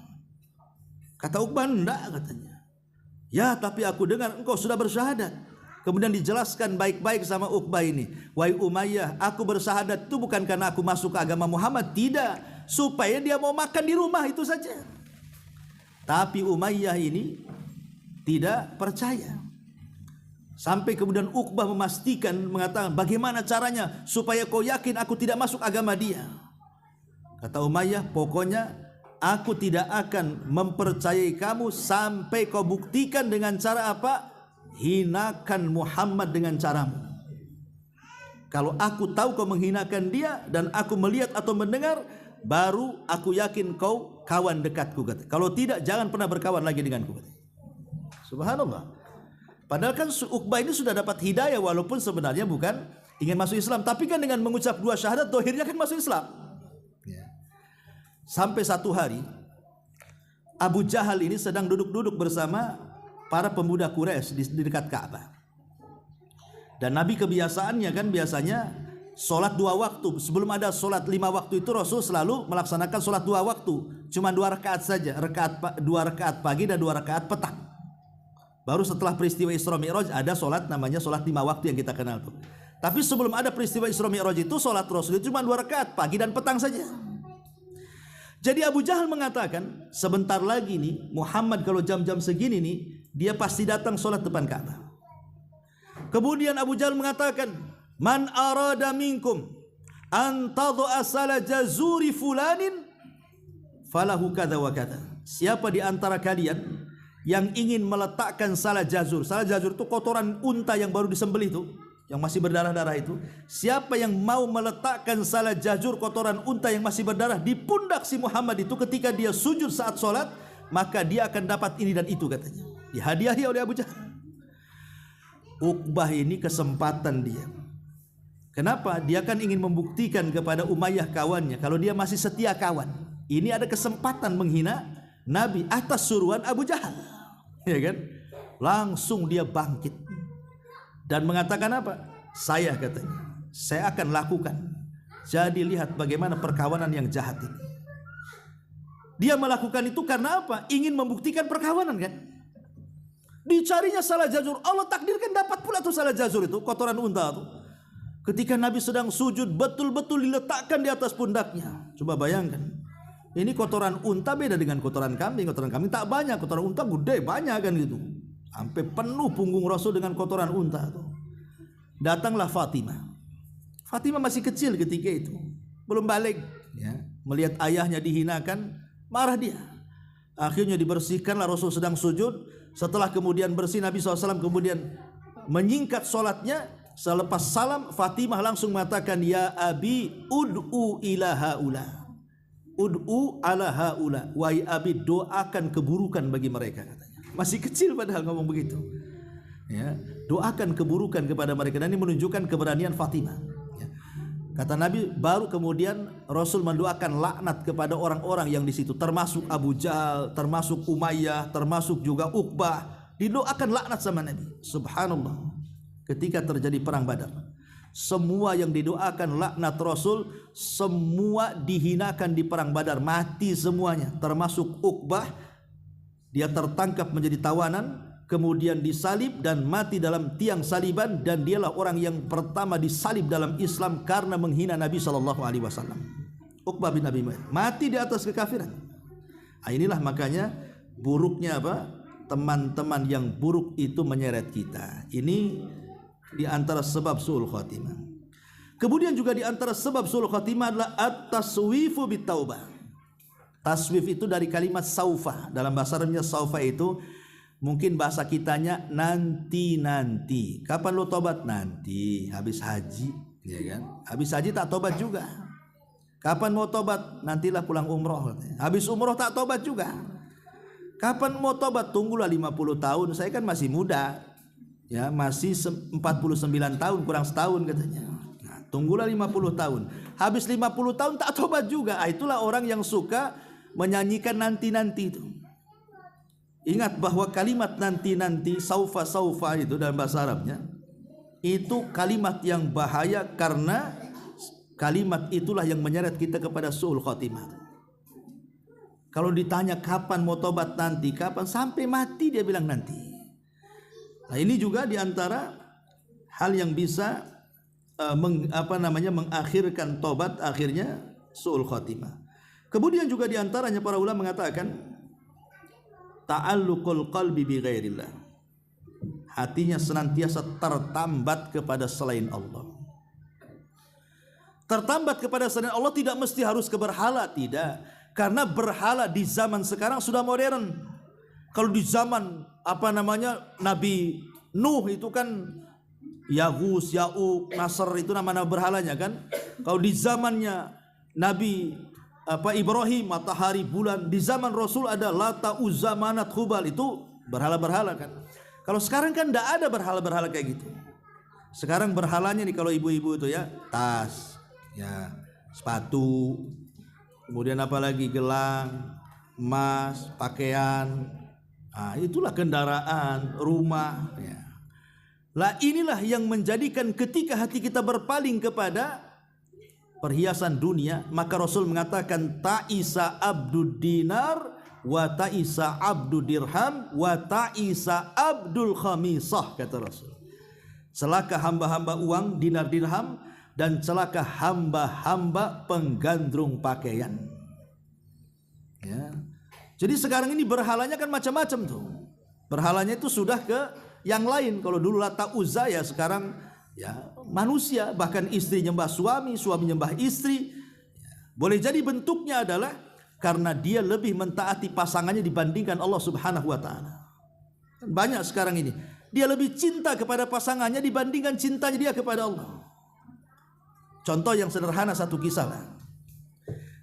Kata Uqbah, enggak, katanya. Ya, tapi aku dengar engkau sudah bersyahadat. Kemudian dijelaskan baik-baik sama Uqbah ini. Wahai Umayyah, aku bersyahadat itu bukan karena aku masuk ke agama Muhammad. Tidak. Supaya dia mau makan di rumah, itu saja. Tapi Umayyah ini tidak percaya. Sampai kemudian Uqbah memastikan, mengatakan, bagaimana caranya supaya kau yakin aku tidak masuk agama dia? Kata Umayyah, pokoknya aku tidak akan mempercayai kamu sampai kau buktikan dengan cara apa? Hinakan Muhammad dengan caramu. Kalau aku tahu kau menghinakan dia dan aku melihat atau mendengar, baru aku yakin kau kawan dekatku, kata. Kalau tidak, jangan pernah berkawan lagi denganku, kata. Subhanallah. Padahal kan Uqbah ini sudah dapat hidayah, walaupun sebenarnya bukan ingin masuk Islam, tapi kan dengan mengucap dua syahadat dohirnya kan masuk Islam. Sampai satu hari Abu Jahal ini sedang duduk-duduk bersama para pemuda Quraisy di dekat Ka'bah. Dan Nabi kebiasaannya kan biasanya sholat 2 waktu. Sebelum ada sholat 5 waktu itu Rasul selalu melaksanakan sholat 2 waktu. Cuma 2 rakaat saja, 2 rakaat pagi dan 2 rakaat petang. Baru setelah peristiwa Isra Mi'raj ada sholat namanya sholat 5 waktu yang kita kenal tuh. Tapi sebelum ada peristiwa Isra Mi'raj itu sholat Rasul itu cuma 2 rakaat pagi dan petang saja. Jadi Abu Jahal mengatakan, sebentar lagi nih Muhammad kalau jam-jam segini nih, dia pasti datang sholat depan Ka'bah. Kemudian Abu Jahal mengatakan, man arada minkum an tadhu'a salah jazuri fulanin falahu kadha wa kadha. Siapa di antara kalian yang ingin meletakkan salah jazur itu kotoran unta yang baru disembelih itu, yang masih berdarah-darah itu. Siapa yang mau meletakkan salah jazur kotoran unta yang masih berdarah di pundak si Muhammad itu ketika dia sujud saat sholat, maka dia akan dapat ini dan itu, katanya. Dihadiahi oleh Abu Jahal. Uqbah ini kesempatan dia. Kenapa? Dia kan ingin membuktikan kepada Umayyah kawannya kalau dia masih setia kawan. Ini ada kesempatan menghina Nabi atas suruhan Abu Jahal. Ya kan? Langsung dia bangkit dan mengatakan apa? Saya, katanya, saya akan lakukan. Jadi lihat bagaimana perkawanan yang jahat ini. Dia melakukan itu karena apa? Ingin membuktikan perkawanan, kan? Dicarinya salah jazur. Allah takdirkan dapat pula tuh salah jazur itu, kotoran unta itu. Ketika Nabi sedang sujud, betul-betul diletakkan di atas pundaknya. Coba bayangkan. Ini kotoran unta beda dengan kotoran kambing. Kotoran kambing tak banyak, kotoran unta gede, banyak kan gitu. Sampai penuh punggung Rasul dengan kotoran unta itu. Datanglah Fatimah. Fatimah masih kecil ketika itu, belum balik, ya. Melihat ayahnya dihinakan, marah dia. Akhirnya dibersihkanlah, Rasul sedang sujud. Setelah kemudian bersih, Nabi SAW kemudian menyingkat sholatnya. Selepas salam, Fatimah langsung mengatakan, ya abi ud'u ila haula, ud'u ala haula, wahai abi, doakan keburukan bagi mereka, katanya. Masih kecil padahal ngomong begitu, ya, doakan keburukan kepada mereka. Dan ini menunjukkan keberanian Fatimah, ya. Kata Nabi, baru kemudian Rasul mendoakan laknat kepada orang-orang yang di situ, termasuk Abu Jahal, termasuk Umayyah, termasuk juga Uqbah. Didoakan laknat sama Nabi. Subhanallah. Ketika terjadi perang Badar, semua yang didoakan laknat Rasul, semua dihinakan di perang Badar, mati semuanya, termasuk Uqbah. Dia tertangkap menjadi tawanan, kemudian disalib dan mati dalam tiang saliban, dan dialah orang yang pertama disalib dalam Islam karena menghina Nabi SAW. Uqbah bin Abi Mu'ayth mati di atas kekafiran. Inilah makanya buruknya apa? Teman-teman yang buruk itu menyeret kita. Ini di antara sebab su'ul khatimah. Kemudian juga di antara sebab su'ul khatimah adalah at-taswifu bitaubah. Taswif itu dari kalimat saufa. Dalam bahasa Arabnya saufa itu mungkin bahasa kitanya nanti-nanti. Kapan lo tobat? Nanti habis haji, ya kan? Habis haji tak tobat juga. Kapan mau tobat? Nantilah pulang umroh. Habis umroh tak tobat juga. Kapan mau tobat? Tunggulah 50 tahun. Saya kan masih muda. Ya, masih 49 tahun, kurang setahun katanya. Nah, tunggulah 50 tahun. Habis 50 tahun tak tobat juga. Itulah orang yang suka menyanyikan nanti-nanti itu. Ingat bahwa kalimat nanti-nanti, saufa-saufa itu dalam bahasa Arabnya, itu kalimat yang bahaya, karena kalimat itulah yang menyeret kita kepada su'ul khatimah. Kalau ditanya kapan mau tobat, nanti. Kapan? Sampai mati dia bilang nanti. Nah, ini juga diantara hal yang bisa mengakhirkan tobat, akhirnya su'ul khatimah. Kemudian juga diantaranya para ulama mengatakan ta'alluqul qalbi bi ghairillah. Hatinya senantiasa tertambat kepada selain Allah. Tertambat kepada selain Allah tidak mesti harus ke berhala, tidak. Karena berhala di zaman sekarang sudah modern. Kalau di zaman Nabi Nuh itu kan Yaghus, Ya'uq, Nasr, itu nama-nama berhalanya kan. Kalau di zamannya Nabi Ibrahim, matahari, bulan. Di zaman Rasul ada Lata, Uzza, Manat, Hubal, itu berhala-berhala kan. Kalau sekarang kan tidak ada berhala-berhala kayak gitu. Sekarang berhalanya nih kalau ibu-ibu itu ya, tas, ya, sepatu, kemudian apalagi gelang, emas, pakaian. Nah, itulah kendaraan, rumah, ya. Lah inilah yang menjadikan ketika hati kita berpaling kepada perhiasan dunia, maka Rasul mengatakan ta'isa abdud dinar wa ta'isa abdud dirham wa ta'isa abdul khamisah, kata Rasul. Celaka hamba-hamba uang, dinar dirham, dan celaka hamba-hamba penggandrung pakaian. Ya. Jadi sekarang ini berhalanya kan macam-macam tuh. Berhalanya itu sudah ke yang lain. Kalau dulu Lata, Uzza, ya sekarang ya manusia, bahkan istri nyembah suami, suami nyembah istri. Boleh jadi bentuknya adalah karena dia lebih mentaati pasangannya dibandingkan Allah Subhanahu wa taala. Banyak sekarang ini. Dia lebih cinta kepada pasangannya dibandingkan cintanya dia kepada Allah. Contoh yang sederhana, satu kisah lah.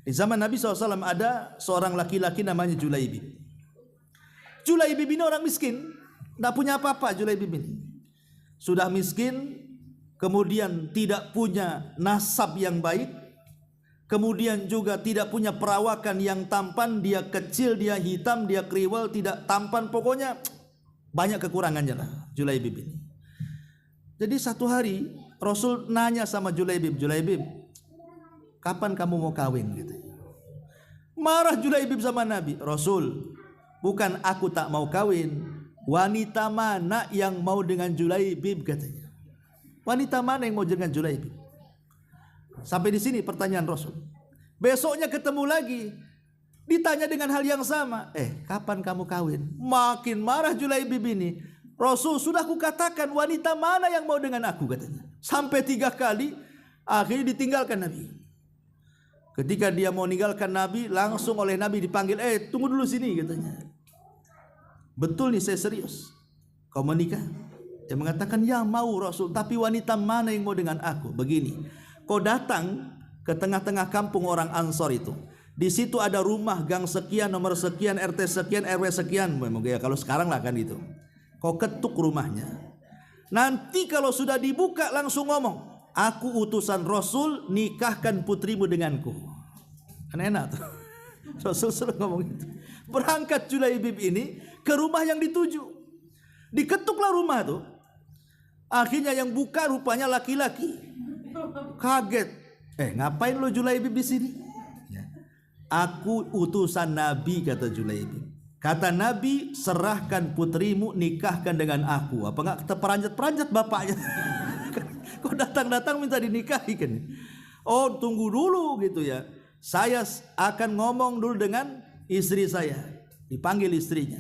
Di zaman Nabi SAW ada seorang laki-laki namanya Julaibib. Julaibib ini orang miskin, tidak punya apa-apa. Julaibib ini sudah miskin, kemudian tidak punya nasab yang baik, kemudian juga tidak punya perawakan yang tampan. Dia kecil, dia hitam, dia kriwel, tidak tampan, pokoknya banyak kekurangannya lah Julaibib ini. Jadi satu hari Rasul nanya sama Julaibib, Julaibib, kapan kamu mau kawin? Gitu. Marah Julaibib sama Nabi. Rasul, bukan aku tak mau kawin, wanita mana yang mau dengan Julaibib, katanya. Wanita mana yang mau dengan Julaibib? Sampai di sini pertanyaan Rasul. Besoknya ketemu lagi, ditanya dengan hal yang sama. Kapan kamu kawin? Makin marah Julaibib ini. Rasul, sudah kukatakan wanita mana yang mau dengan aku, katanya. Sampai 3 kali, akhirnya ditinggalkan Nabi. Ketika dia mau meninggalkan Nabi, langsung oleh Nabi dipanggil, tunggu dulu sini katanya. Betul nih, saya serius. Kau menikah? Dia mengatakan, ya mau Rasul, tapi wanita mana yang mau dengan aku? Begini, kau datang ke tengah-tengah kampung orang Ansor itu. Di situ ada rumah gang sekian, nomor sekian, RT sekian, RW sekian. Memang ya kalau sekarang lah kan itu. Kau ketuk rumahnya. Nanti kalau sudah dibuka langsung ngomong, aku utusan Rasul, nikahkan putrimu denganku. Kan enak tuh. Rasul selalu ngomong itu. Berangkat Julaibib ini ke rumah yang dituju. Diketuklah rumah tuh. Akhirnya yang buka rupanya laki-laki. Kaget. Ngapain lo Julaibib di sini? Ya. Aku utusan Nabi, kata Julaibib. Kata Nabi, serahkan putrimu, nikahkan dengan aku. Apa enggak terperanjat-peranjat bapaknya? Kok datang-datang minta dinikahi kan? Oh, tunggu dulu gitu ya. Saya akan ngomong dulu dengan istri saya. Dipanggil istrinya.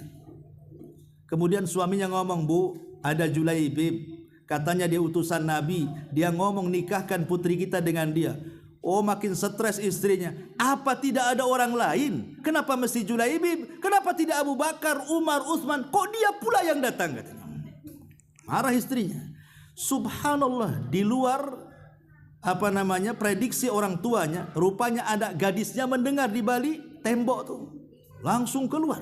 Kemudian suaminya ngomong, Bu, ada Julaibib. Katanya dia utusan Nabi. Dia ngomong nikahkan putri kita dengan dia. Oh, makin stres istrinya. Apa tidak ada orang lain? Kenapa mesti Julaibib? Kenapa tidak Abu Bakar, Umar, Utsman? Kok dia pula yang datang? Katanya. Marah istrinya. Subhanallah, di luar prediksi orang tuanya, rupanya ada gadisnya mendengar di balik tembok tuh. Langsung keluar.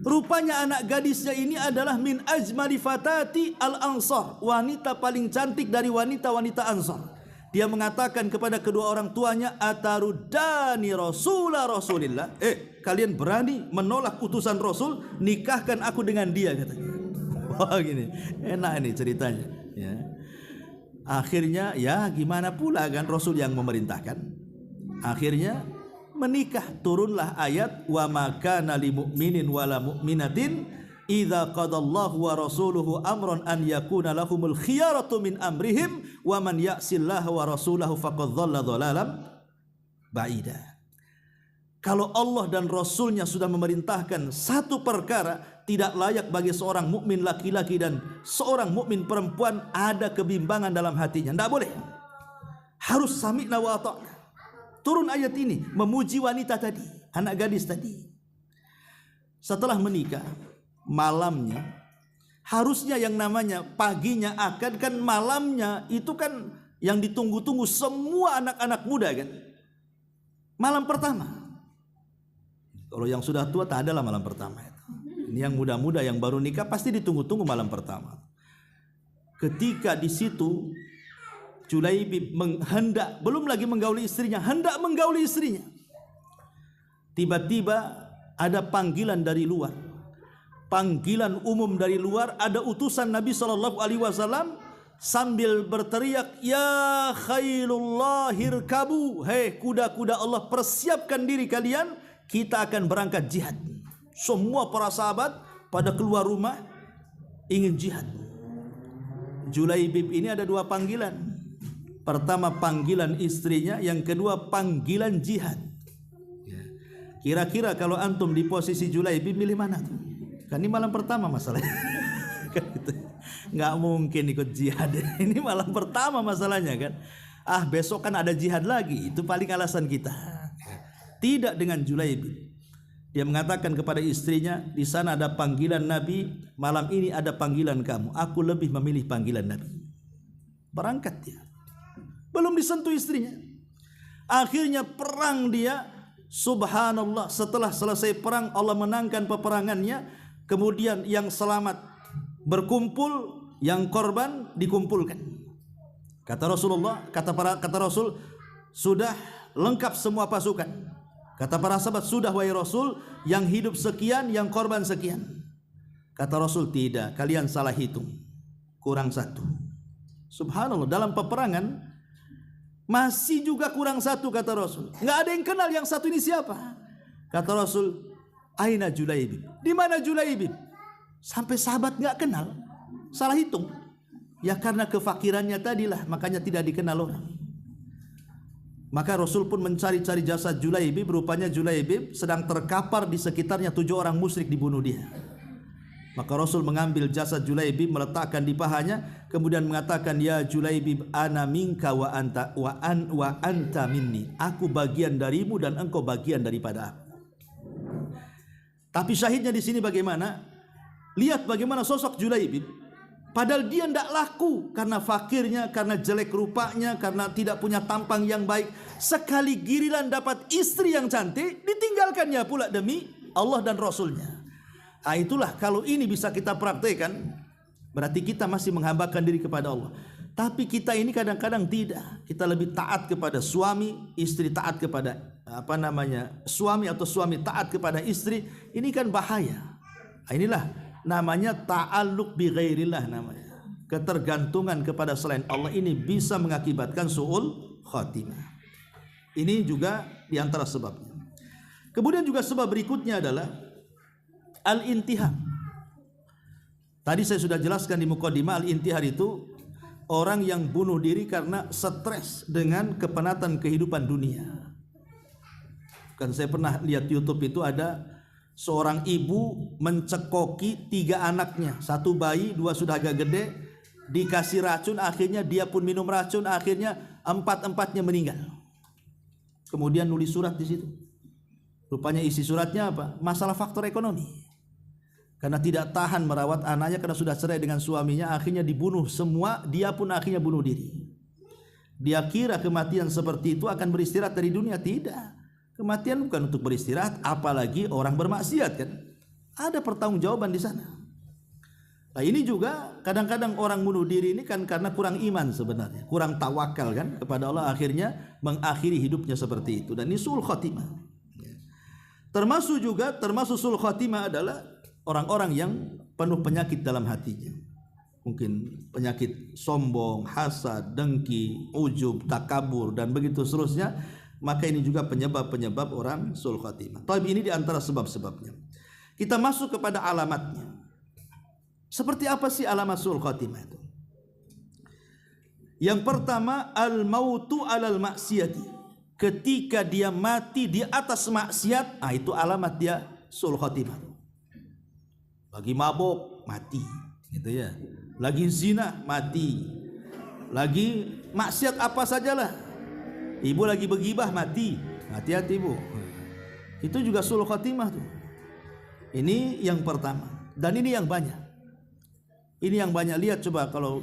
Rupanya anak gadisnya ini adalah min ajmali fatati al-ansar, wanita paling cantik dari wanita-wanita Ansar. Dia mengatakan kepada kedua orang tuanya, atarudani rasulillah, kalian berani menolak utusan Rasul, nikahkan aku dengan dia, katanya. Wah, gini, enak ini ceritanya ya. Akhirnya ya gimana pula kan, Rasul yang memerintahkan. Akhirnya menikah, turunlah ayat wa ma kana lil mu'minin wala mu'minatin idza qadallahu wa rasuluhu amran an yakuna lahumul khiyaratu min amrihim wa man ya'sillaha wa rasulahu faqad dhalla dhalalan ba'ida. Kalau Allah dan Rasulnya sudah memerintahkan satu perkara, tidak layak bagi seorang mukmin laki-laki dan seorang mukmin perempuan ada kebimbangan dalam hatinya. Tidak boleh. Harus sami'na wa ata'na. Turun ayat ini memuji wanita tadi, anak gadis tadi. Setelah menikah, malamnya harusnya yang namanya paginya akad, kan malamnya itu kan yang ditunggu-tunggu semua anak-anak muda kan. Malam pertama. Kalau yang sudah tua tak adalah malam pertama itu. Ini yang muda-muda yang baru nikah pasti ditunggu-tunggu malam pertama. Ketika di situ Julaibib hendak, belum lagi menggauli istrinya, hendak menggauli istrinya. Tiba-tiba ada panggilan dari luar. Panggilan umum dari luar, ada utusan Nabi SAW sambil berteriak, ya khairullah hirkabu, hei kuda-kuda Allah, persiapkan diri kalian, kita akan berangkat jihad. Semua para sahabat pada keluar rumah ingin jihad. Julaibib ini ada dua panggilan. Pertama panggilan istrinya, yang kedua panggilan jihad. Kira-kira kalau antum di posisi Julaibib, milih mana tuh? Kan ini malam pertama masalahnya. Nggak mungkin ikut jihad. Ini malam pertama masalahnya kan. Besok kan ada jihad lagi. Itu paling alasan kita. Tidak dengan Julaibib. Dia mengatakan kepada istrinya, di sana ada panggilan Nabi, malam ini ada panggilan kamu. Aku lebih memilih panggilan Nabi. Berangkat dia. Belum disentuh istrinya. Akhirnya perang dia. Subhanallah, setelah selesai perang Allah menangkan peperangannya. Kemudian yang selamat berkumpul, yang korban dikumpulkan. Kata Rasulullah, kata Rasul, sudah lengkap semua pasukan. Kata para sahabat, sudah wahai Rasul, yang hidup sekian, yang korban sekian. Kata Rasul, tidak, kalian salah hitung, kurang satu. Subhanallah, dalam peperangan masih juga kurang satu, kata Rasul. Nggak ada yang kenal yang satu ini siapa. Kata Rasul, aina Julaibib, di mana Julaibib? Sampai sahabat nggak kenal, salah hitung. Ya karena kefakirannya tadilah, makanya tidak dikenal orang. Maka Rasul pun mencari-cari jasad Julaibib. Rupanya Julaibib sedang terkapar, di sekitarnya 7 orang musyrik dibunuh dia. Maka Rasul mengambil jasad Julaibib, meletakkan di pahanya, kemudian mengatakan, ya Julaibib, ana minka wa anta minni. Aku bagian darimu dan engkau bagian daripada aku. Tapi syahidnya di sini bagaimana? Lihat bagaimana sosok Julaibib. Padahal dia tidak laku karena fakirnya, karena jelek rupanya, karena tidak punya tampang yang baik. Sekali giliran dapat istri yang cantik, ditinggalkannya pula demi Allah dan Rasulnya. Nah, itulah kalau ini bisa kita praktekkan, berarti kita masih menghambakan diri kepada Allah. Tapi kita ini kadang-kadang tidak. Kita lebih taat kepada suami, istri taat kepada suami atau suami taat kepada istri. Ini kan bahaya. Nah, inilah namanya ta'alluq bi ghairillah namanya. Ketergantungan kepada selain Allah ini bisa mengakibatkan su'ul khatimah. Ini juga diantara sebabnya. Kemudian juga sebab berikutnya adalah al-intihar. Tadi saya sudah jelaskan di muqaddimah, al-intihar itu orang yang bunuh diri karena stres dengan kepenatan kehidupan dunia. Kan saya pernah lihat YouTube itu ada seorang ibu mencekoki 3 anaknya, 1 bayi, 2 sudah agak gede, dikasih racun, akhirnya dia pun minum racun, akhirnya 4-empatnya meninggal. Kemudian nulis surat di situ. Rupanya isi suratnya apa? Masalah faktor ekonomi. Karena tidak tahan merawat anaknya karena sudah cerai dengan suaminya, akhirnya dibunuh semua, dia pun akhirnya bunuh diri. Dia kira kematian seperti itu akan beristirahat dari dunia. Tidak. Kematian bukan untuk beristirahat, apalagi orang bermaksiat kan. Ada pertanggungjawaban di sana. Nah, ini juga kadang-kadang orang bunuh diri ini kan karena kurang iman sebenarnya, kurang tawakal kan kepada Allah, akhirnya mengakhiri hidupnya seperti itu. Dan ini su'ul khatimah. Termasuk su'ul khatimah adalah orang-orang yang penuh penyakit dalam hatinya. Mungkin penyakit sombong, hasad, dengki, ujub, takabur, dan begitu seterusnya. Maka ini juga penyebab-penyebab orang su'ul khatimah. Tapi ini diantara sebab-sebabnya. Kita masuk kepada alamatnya. Seperti apa sih alamat su'ul khatimah itu? Yang pertama, al-mautu alal maksiyati. Ketika dia mati di atas maksiat, itu alamat dia su'ul khatimah. Lagi mabuk, mati, gitu ya. Lagi zina, mati. Lagi maksiat apa sajalah. Ibu lagi bergibah, mati. Hati-hati bu. Itu juga su'ul khatimah tuh. Ini yang pertama. Dan ini yang banyak. Ini yang banyak. Lihat coba kalau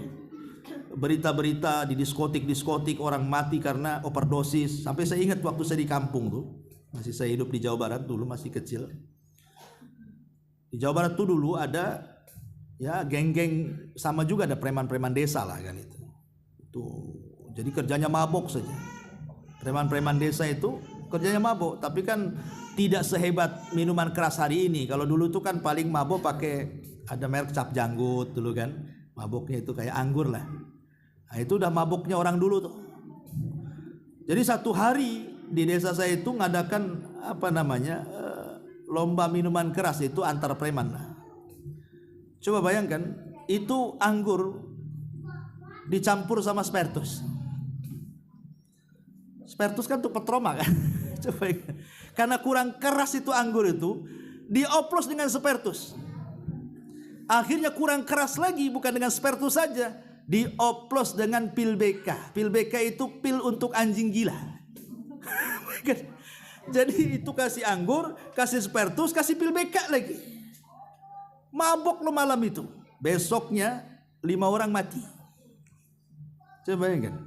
berita-berita di diskotik orang mati karena overdosis. Sampai saya ingat waktu saya di kampung tuh. Masih saya hidup di Jawa Barat dulu, masih kecil. Di Jawa Barat tuh dulu ada ya geng-geng, sama juga ada preman-preman desa lah kan itu. Jadi kerjanya mabok saja. Preman-preman desa itu kerjanya mabok, tapi kan tidak sehebat minuman keras hari ini. Kalau dulu tuh kan paling mabok pakai ada merek cap janggut dulu kan. Maboknya itu kayak anggur lah. Nah, itu udah maboknya orang dulu tuh. Jadi satu hari di desa saya itu ngadakan lomba minuman keras itu antar preman lah. Coba bayangkan, itu anggur dicampur sama spiritus. Spiritus kan untuk petroma kan. Coba bayangkan. Karena kurang keras itu anggur itu, dioplos dengan spiritus. Akhirnya kurang keras lagi, bukan dengan spiritus saja, dioplos dengan pil BK. Pil BK itu pil untuk anjing gila. Jadi itu kasih anggur, kasih spiritus, kasih pil BK lagi. Mabok lo malam itu. Besoknya 5 orang mati. Coba bayangkan.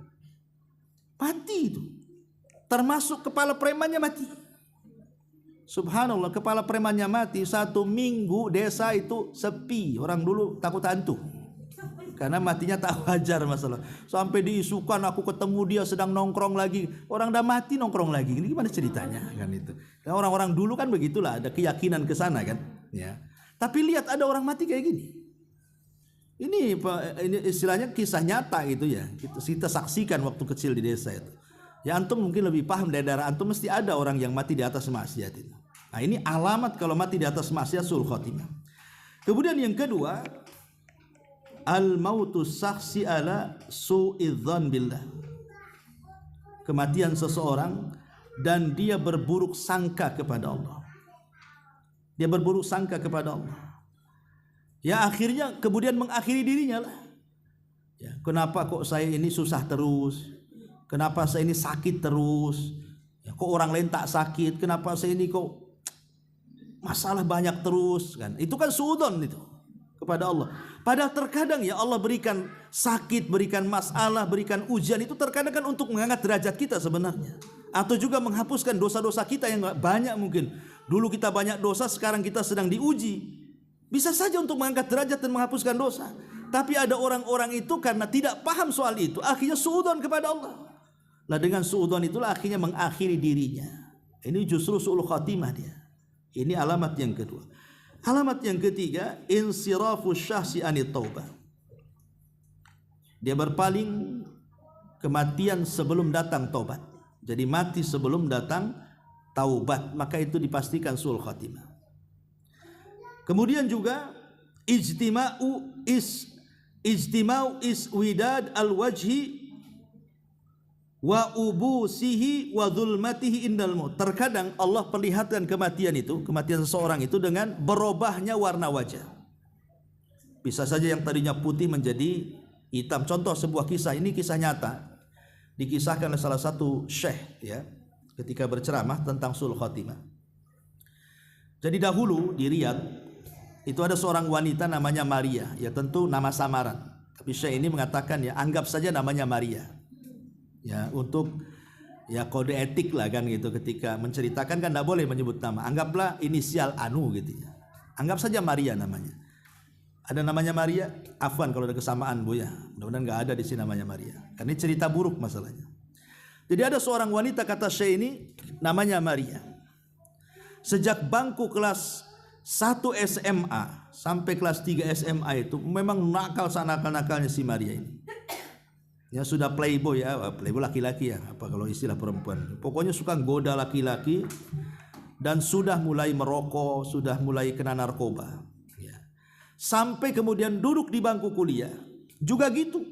Mati itu. Termasuk kepala premannya mati. Subhanallah, kepala premannya mati. 1 minggu desa itu sepi. Orang dulu takut hantu. Karena matinya tak wajar masalah. Sampai diisukan aku ketemu dia sedang nongkrong lagi. Orang udah mati nongkrong lagi. Ini gimana ceritanya kan itu. Karena orang-orang dulu kan begitulah, ada keyakinan ke sana kan. Ya. Tapi lihat ada orang mati kayak gini. Ini istilahnya kisah nyata gitu ya. Kita saksikan waktu kecil di desa itu. Ya antum mungkin lebih paham dari daerah antum, mesti ada orang yang mati di atas maksiat itu. Nah ini alamat kalau mati di atas maksiat su'ul khatimah. Kemudian yang kedua, al-mautu saksi ala su'idzan billah. Kematian seseorang dan dia berburuk sangka kepada Allah. Dia berburuk sangka kepada Allah. Ya akhirnya kemudian mengakhiri dirinya lah. Ya, kenapa kok saya ini susah terus? Kenapa saya ini sakit terus? Ya, kok orang lain tak sakit? Kenapa saya ini kok masalah banyak terus? Kan? Itu kan suudzon itu kepada Allah. Padahal terkadang ya Allah berikan sakit, berikan masalah, berikan ujian itu terkadang kan untuk mengangkat derajat kita sebenarnya. Atau juga menghapuskan dosa-dosa kita yang banyak mungkin. Dulu kita banyak dosa, sekarang kita sedang diuji. Bisa saja untuk mengangkat derajat dan menghapuskan dosa. Tapi ada orang-orang itu karena tidak paham soal itu, akhirnya suudzon kepada Allah. Nah dengan suudzon itulah akhirnya mengakhiri dirinya. Ini justru su'ul khatimah dia. Ini alamat yang kedua. Alamat yang ketiga, insirafu syahsi anit taubah. Dia berpaling, kematian sebelum datang taubat. Jadi mati sebelum datang taubat, maka itu dipastikan su'ul khatimah. Kemudian juga ijtima'u iswidad al-wajhi wa ubusihi wa dhulmatihi indal maut. Terkadang Allah perlihatkan kematian seseorang itu dengan berubahnya warna wajah. Bisa saja yang tadinya putih menjadi hitam. Contoh sebuah kisah, ini kisah nyata. Dikisahkan oleh salah satu syekh ya, ketika berceramah tentang su'ul khatimah. Jadi dahulu di Riyadh itu ada seorang wanita namanya Maria, ya tentu nama samaran. Tapi Syekh ini mengatakan ya anggap saja namanya Maria. Ya untuk ya kode etik lah kan gitu, ketika menceritakan kan tidak boleh menyebut nama. Anggaplah inisial Anu gitu ya. Anggap saja Maria namanya. Ada namanya Maria? Afwan kalau ada kesamaan Bu ya. Mudah-mudahan nggak ada di sini namanya Maria. Karena ini cerita buruk masalahnya. Jadi ada seorang wanita kata Syekh ini namanya Maria. Sejak bangku kelas 1 SMA sampai kelas 3 SMA itu memang nakal sanakal-nakalnya si Maria ini. Ya sudah playboy ya, playboy laki-laki ya, apa kalau istilah perempuan. Pokoknya suka goda laki-laki dan sudah mulai merokok, sudah mulai kena narkoba. Ya. Sampai kemudian duduk di bangku kuliah juga gitu.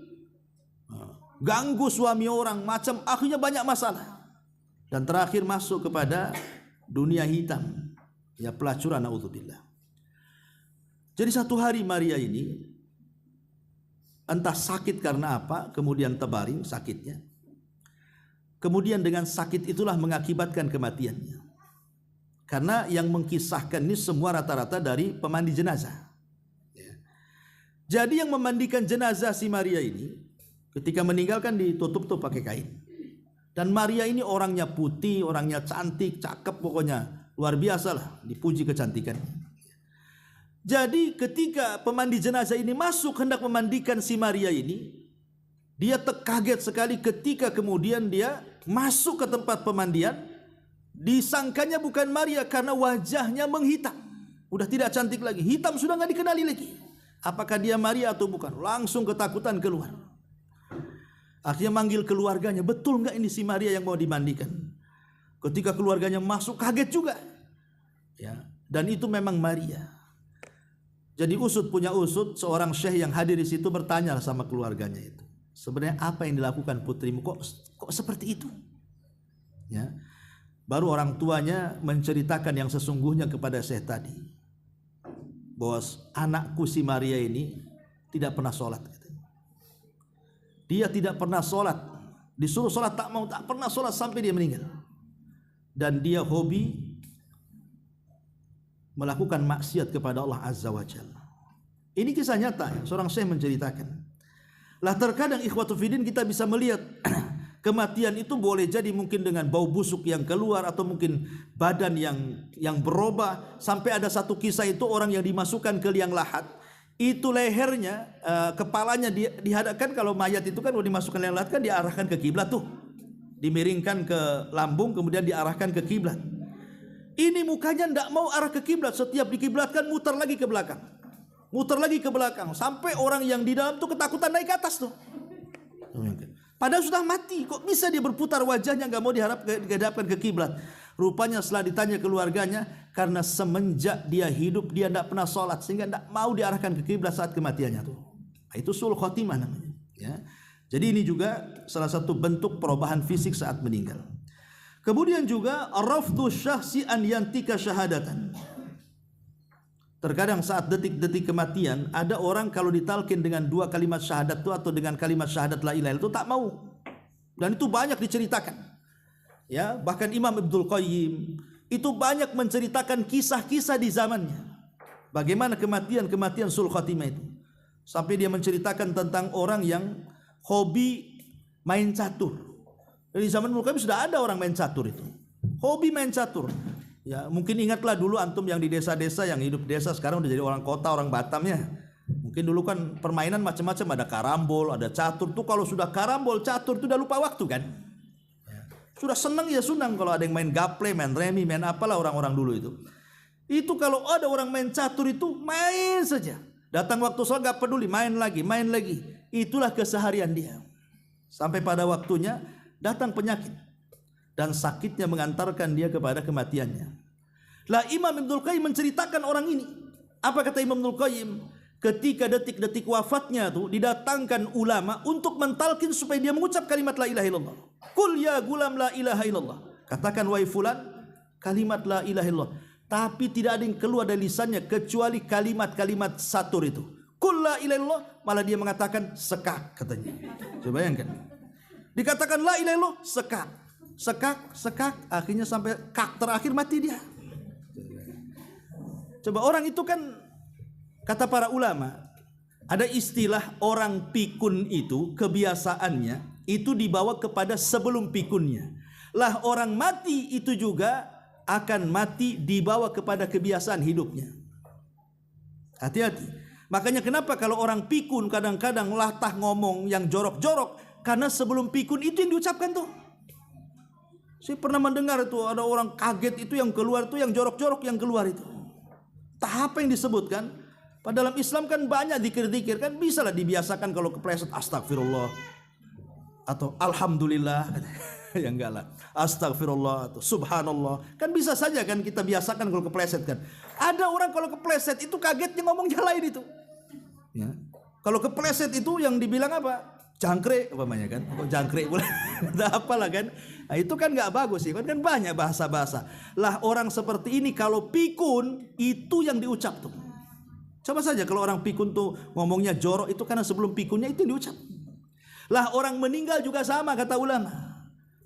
Ganggu suami orang, macam akhirnya banyak masalah. Dan terakhir masuk kepada dunia hitam. Ya pelacuran, naudzubillah. Jadi satu hari Maria ini entah sakit karena apa, kemudian terbaring sakitnya. Kemudian dengan sakit itulah mengakibatkan kematiannya. Karena yang mengkisahkan ini semua rata-rata dari pemandi jenazah. Ya. Jadi yang memandikan jenazah si Maria ini ketika meninggalkan ditutup tuh pakai kain. Dan Maria ini orangnya putih, orangnya cantik, cakep pokoknya. Luar biasa lah, dipuji kecantikan. Jadi ketika pemandi jenazah ini masuk hendak memandikan si Maria ini, dia terkaget sekali ketika kemudian dia masuk ke tempat pemandian, disangkanya bukan Maria karena wajahnya menghitam. Udah tidak cantik lagi, hitam sudah nggak dikenali lagi. Apakah dia Maria atau bukan? Langsung ketakutan keluar. Akhirnya manggil keluarganya, betul nggak ini si Maria yang mau dimandikan? Ketika keluarganya masuk kaget juga. Ya, dan itu memang Maria. Jadi usut punya usut, seorang syekh yang hadir di situ bertanya sama keluarganya itu. Sebenarnya apa yang dilakukan putrimu? Kok seperti itu? Ya. Baru orang tuanya menceritakan yang sesungguhnya kepada syekh tadi. Bahwa anakku si Maria ini tidak pernah sholat. Dia tidak pernah sholat. Disuruh sholat tak mau, tak pernah sholat sampai dia meninggal. Dan dia hobi melakukan maksiat kepada Allah Azza wa Jalla. Ini kisah nyata, seorang syekh menceritakan. Lah terkadang ikhwatul fiddin kita bisa melihat kematian itu boleh jadi mungkin dengan bau busuk yang keluar atau mungkin badan yang berubah. Sampai ada satu kisah itu orang yang dimasukkan ke liang lahat, itu lehernya, kepalanya dihadapkan, kalau mayat itu kan kalau dimasukkan liang lahat kan diarahkan ke kiblat tuh. Dimiringkan ke lambung kemudian diarahkan ke kiblat. Ini mukanya tidak mau arah ke kiblat, setiap dikiblatkan muter lagi ke belakang. Muter lagi ke belakang sampai orang yang di dalam tuh ketakutan naik ke atas tuh. Padahal sudah mati, kok bisa dia berputar wajahnya nggak mau dihadapkan ke kiblat. Rupanya setelah ditanya keluarganya, karena semenjak dia hidup dia tidak pernah sholat sehingga tidak mau diarahkan ke kiblat saat kematiannya tuh. Nah, itu su'ul khatimah namanya. Ya. Jadi ini juga salah satu bentuk perubahan fisik saat meninggal. Kemudian juga rafdhu syahsi an yantika syahadatan. Terkadang saat detik-detik kematian, ada orang kalau ditalkin dengan 2 kalimat syahadat itu atau dengan kalimat syahadat la ilaha illallah itu tak mau. Dan itu banyak diceritakan. Ya, bahkan Imam Ibnul Qayyim itu banyak menceritakan kisah-kisah di zamannya. Bagaimana kematian sul khatimah itu. Sampai dia menceritakan tentang orang yang hobi main catur. Di zaman Ibnul Qayyim sudah ada orang main catur itu. Hobi main catur. Ya, mungkin ingatlah dulu antum yang di desa-desa, yang hidup desa sekarang udah jadi orang kota, orang Batam ya. Mungkin dulu kan permainan macam-macam, ada karambol, ada catur. Tuh kalau sudah karambol, catur itu udah lupa waktu kan. Sudah senang ya senang kalau ada yang main gaple, main remi, main apalah orang-orang dulu itu. Itu kalau ada orang main catur itu main saja. Datang waktu sholat gak peduli, main lagi, main lagi. Itulah keseharian dia. Sampai pada waktunya datang penyakit. Dan sakitnya mengantarkan dia kepada kematiannya. Lah Imam Ibnul Qayyim menceritakan orang ini. Apa kata Imam Ibnul Qayyim? Ketika detik-detik wafatnya tuh didatangkan ulama untuk mentalkin supaya dia mengucap kalimat la ilaha illallah. Qul ya gulam la ilaha illallah. Katakan wahai fulan kalimat la ilaha illallah. Tapi tidak ada yang keluar dari lisannya kecuali kalimat-kalimat satur itu. Qul la ilaha illallah, malah dia mengatakan sekak katanya. Coba bayangkan. Dikatakan la ilaha illallah, sekak. Sekak, akhirnya sampai kak terakhir mati dia. Coba orang itu kan, kata para ulama, ada istilah orang pikun itu kebiasaannya itu dibawa kepada sebelum pikunnya. Lah orang mati itu juga akan mati dibawa kepada kebiasaan hidupnya. Hati-hati. Makanya kenapa kalau orang pikun kadang-kadang latah ngomong yang jorok-jorok, karena sebelum pikun itu yang diucapkan tuh. Saya pernah mendengar itu ada orang kaget itu yang keluar itu yang jorok-jorok yang keluar itu. Tahap yang disebutkan. Padahal dalam Islam kan banyak dikir-dikir kan bisa lah dibiasakan kalau kepleset astagfirullah atau alhamdulillah ya enggak lah astagfirullah atau subhanallah kan bisa saja kan kita biasakan kalau kepleset kan. Ada orang kalau kepleset itu kagetnya ngomongnya lain itu. Ya. Kalau kepleset itu yang dibilang apa? Jangkrik umpamanya kan, jangkrik pula, apalah kan, nah, itu kan nggak bagus sih, kan banyak bahasa-bahasa. Lah orang seperti ini kalau pikun itu yang diucap tuh. Coba saja kalau orang pikun tuh ngomongnya jorok itu karena sebelum pikunnya itu yang diucap. Lah orang meninggal juga sama kata ulama.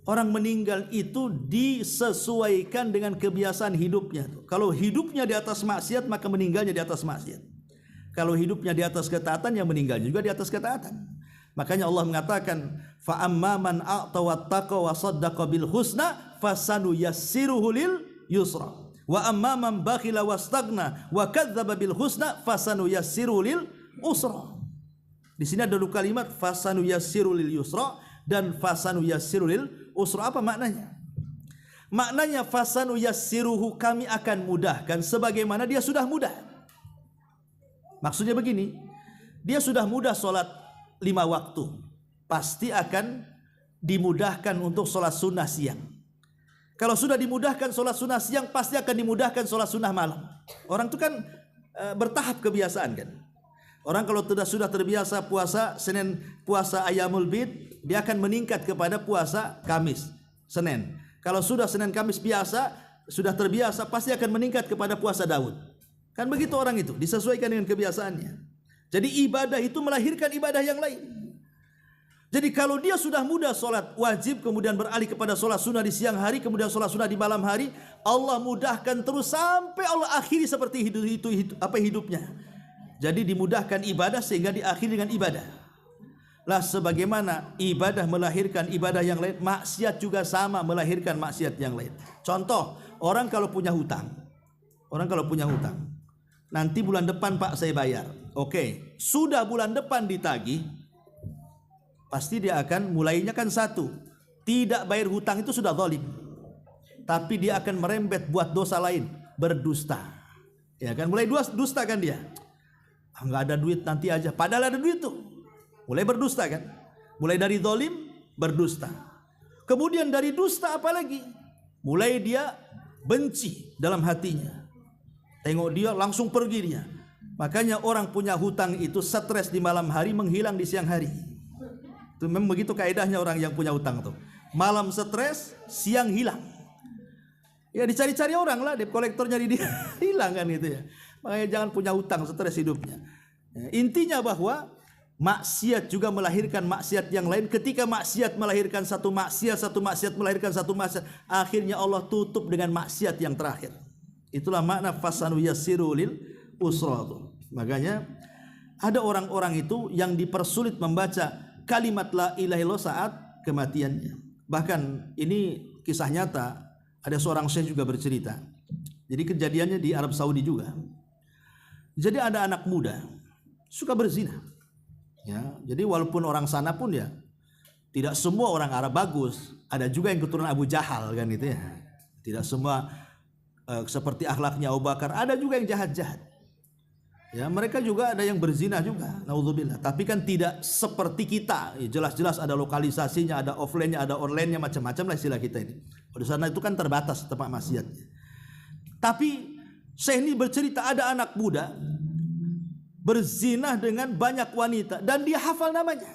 Orang meninggal itu disesuaikan dengan kebiasaan hidupnya. Kalau hidupnya di atas maksiat maka meninggalnya di atas maksiat. Kalau hidupnya di atas ketaatan yang meninggalnya juga di atas ketaatan. Makanya Allah mengatakan fa amman a'ta wattaqa wa saddaqa bil husna fasanu yassiruhu lil yusra wa amman bakhila wastaghna wa kadzdzaba bil husna fasanu yassiruhu lil usra. Di sini ada dua kalimat fasanu yassiru lil yusra dan fasanu yassiru lil usra. Apa maknanya? Maknanya fasanu yassiruhu kami akan mudahkan sebagaimana dia sudah mudah. Maksudnya begini, dia sudah mudah sholat 5 waktu, pasti akan dimudahkan untuk sholat sunnah siang. Kalau sudah dimudahkan sholat sunnah siang, pasti akan dimudahkan sholat sunnah malam. Orang itu kan bertahap kebiasaan kan. Orang kalau sudah terbiasa puasa Senin, puasa Ayyamul Bid, dia akan meningkat kepada puasa Kamis, Senin. Kalau sudah Senin Kamis biasa, sudah terbiasa, pasti akan meningkat kepada puasa Daud. Kan begitu orang itu, disesuaikan dengan kebiasaannya. Jadi ibadah itu melahirkan ibadah yang lain. Jadi kalau dia sudah mudah sholat wajib, kemudian beralih kepada sholat sunnah di siang hari, kemudian sholat sunnah di malam hari, Allah mudahkan terus sampai Allah akhiri seperti hidupnya. Jadi dimudahkan ibadah sehingga diakhiri dengan ibadah. Lah sebagaimana ibadah melahirkan ibadah yang lain, maksiat juga sama melahirkan maksiat yang lain. Contoh, orang kalau punya hutang. Nanti bulan depan Pak saya bayar. Oke, sudah bulan depan ditagih, pasti dia akan mulainya kan satu, tidak bayar hutang itu sudah zalim. Tapi dia akan merembet buat dosa lain, berdusta. Ya kan, mulai dusta kan dia. Enggak ada duit nanti aja, padahal ada duit tuh. Mulai berdusta kan. Mulai dari zalim berdusta. Kemudian dari dusta apa lagi? Mulai dia benci dalam hatinya. Tengok dia langsung pergi dia. Makanya orang punya hutang itu stres di malam hari, menghilang di siang hari. Itu memang begitu kaedahnya orang yang punya hutang tuh. Malam stres, siang hilang. Ya dicari-cari orang lah, debt collector nyari dia hilang kan gitu ya. Makanya jangan punya hutang, stres hidupnya. Intinya bahwa maksiat juga melahirkan maksiat yang lain. Ketika maksiat melahirkan satu maksiat melahirkan satu maksiat, akhirnya Allah tutup dengan maksiat yang terakhir. Itulah makna fasanu yassiru lil usra. Makanya ada orang-orang itu yang dipersulit membaca kalimat la ilaha illallah saat kematiannya. Bahkan ini kisah nyata, ada seorang syekh juga bercerita. Jadi kejadiannya di Arab Saudi juga. Jadi ada anak muda suka berzina. Ya, jadi walaupun orang sana pun ya tidak semua orang Arab bagus, ada juga yang keturunan Abu Jahal kan gitu ya. Tidak semua seperti akhlaknya Abu Bakar, ada juga yang jahat-jahat. Ya, mereka juga ada yang berzina juga, naudzubillah. Tapi kan tidak seperti kita. Jelas-jelas ada lokalisasinya, ada offline-nya, ada online-nya, macam-macam lah istilah kita ini. Di sana itu kan terbatas tempat maksiatnya. Tapi Syekh ini bercerita ada anak muda berzina dengan banyak wanita dan dia hafal namanya.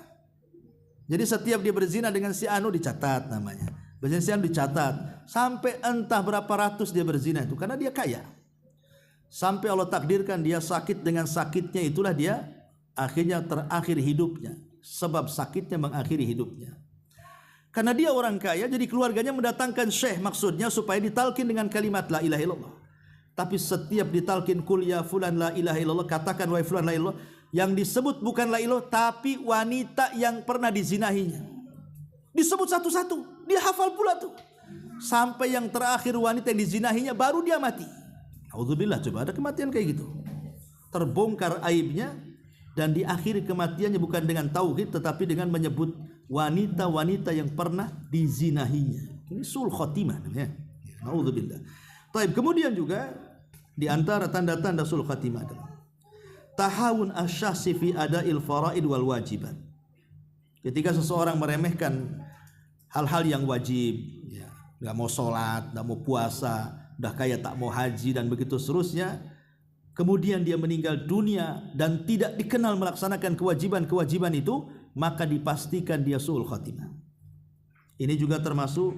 Jadi setiap dia berzina dengan si anu dicatat namanya. Berzina si anu dicatat sampai entah berapa ratus dia berzina itu karena dia kaya. Sampai Allah takdirkan dia sakit, dengan sakitnya itulah dia akhirnya terakhir hidupnya. Sebab sakitnya mengakhiri hidupnya. Karena dia orang kaya, jadi keluarganya mendatangkan syekh maksudnya supaya ditalkin dengan kalimat la ilaha illallah. Tapi setiap ditalkin kul ya fulan la ilaha illallah, katakan wahai fulan la ilaha illallah, yang disebut bukan la ilaha tapi wanita yang pernah dizinahinya. Disebut satu-satu, dia hafal pula tuh. Sampai yang terakhir wanita yang dizinahinya baru dia mati. Auzubillah, coba ada kematian kayak gitu. Terbongkar aibnya dan diakhiri kematiannya bukan dengan tauhid tetapi dengan menyebut wanita-wanita yang pernah dizinahinya. Ini sul khotimah namanya. Auzubillah. Baik, kemudian juga di antara tanda-tanda sul khotimah adalah tahawun asy-syakhsi fi ada'il faraid wal wajibat. Ketika seseorang meremehkan hal-hal yang wajib, ya, enggak mau sholat, enggak mau puasa, udah kayak tak mau haji dan begitu seterusnya, kemudian dia meninggal dunia dan tidak dikenal melaksanakan kewajiban-kewajiban itu, maka dipastikan dia su'ul khatimah. Ini juga termasuk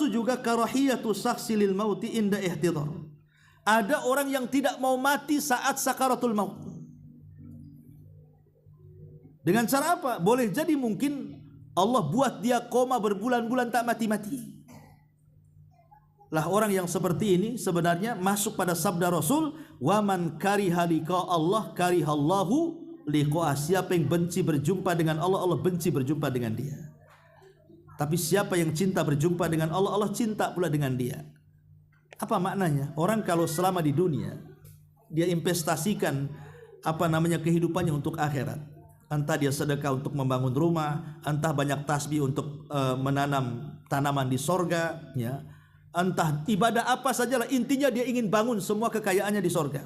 juga karahiyatu saksi lil mauti inda ihtidar. Ada orang yang tidak mau mati saat sakaratul maut. Dengan cara apa? Boleh jadi mungkin Allah buat dia koma berbulan-bulan tak mati-mati. Lah orang yang seperti ini sebenarnya masuk pada sabda Rasul, wa man kariha liqa Allah karihallahu liqa'ah. Siapa yang benci berjumpa dengan Allah, Allah benci berjumpa dengan dia. Tapi siapa yang cinta berjumpa dengan Allah, Allah cinta pula dengan dia. Apa maknanya? Orang kalau selama di dunia dia investasikan kehidupannya untuk akhirat. Entah dia sedekah untuk membangun rumah, entah banyak tasbih untuk menanam tanaman di sorga, ya. Entah ibadah apa sajalah, intinya dia ingin bangun semua kekayaannya di sorga.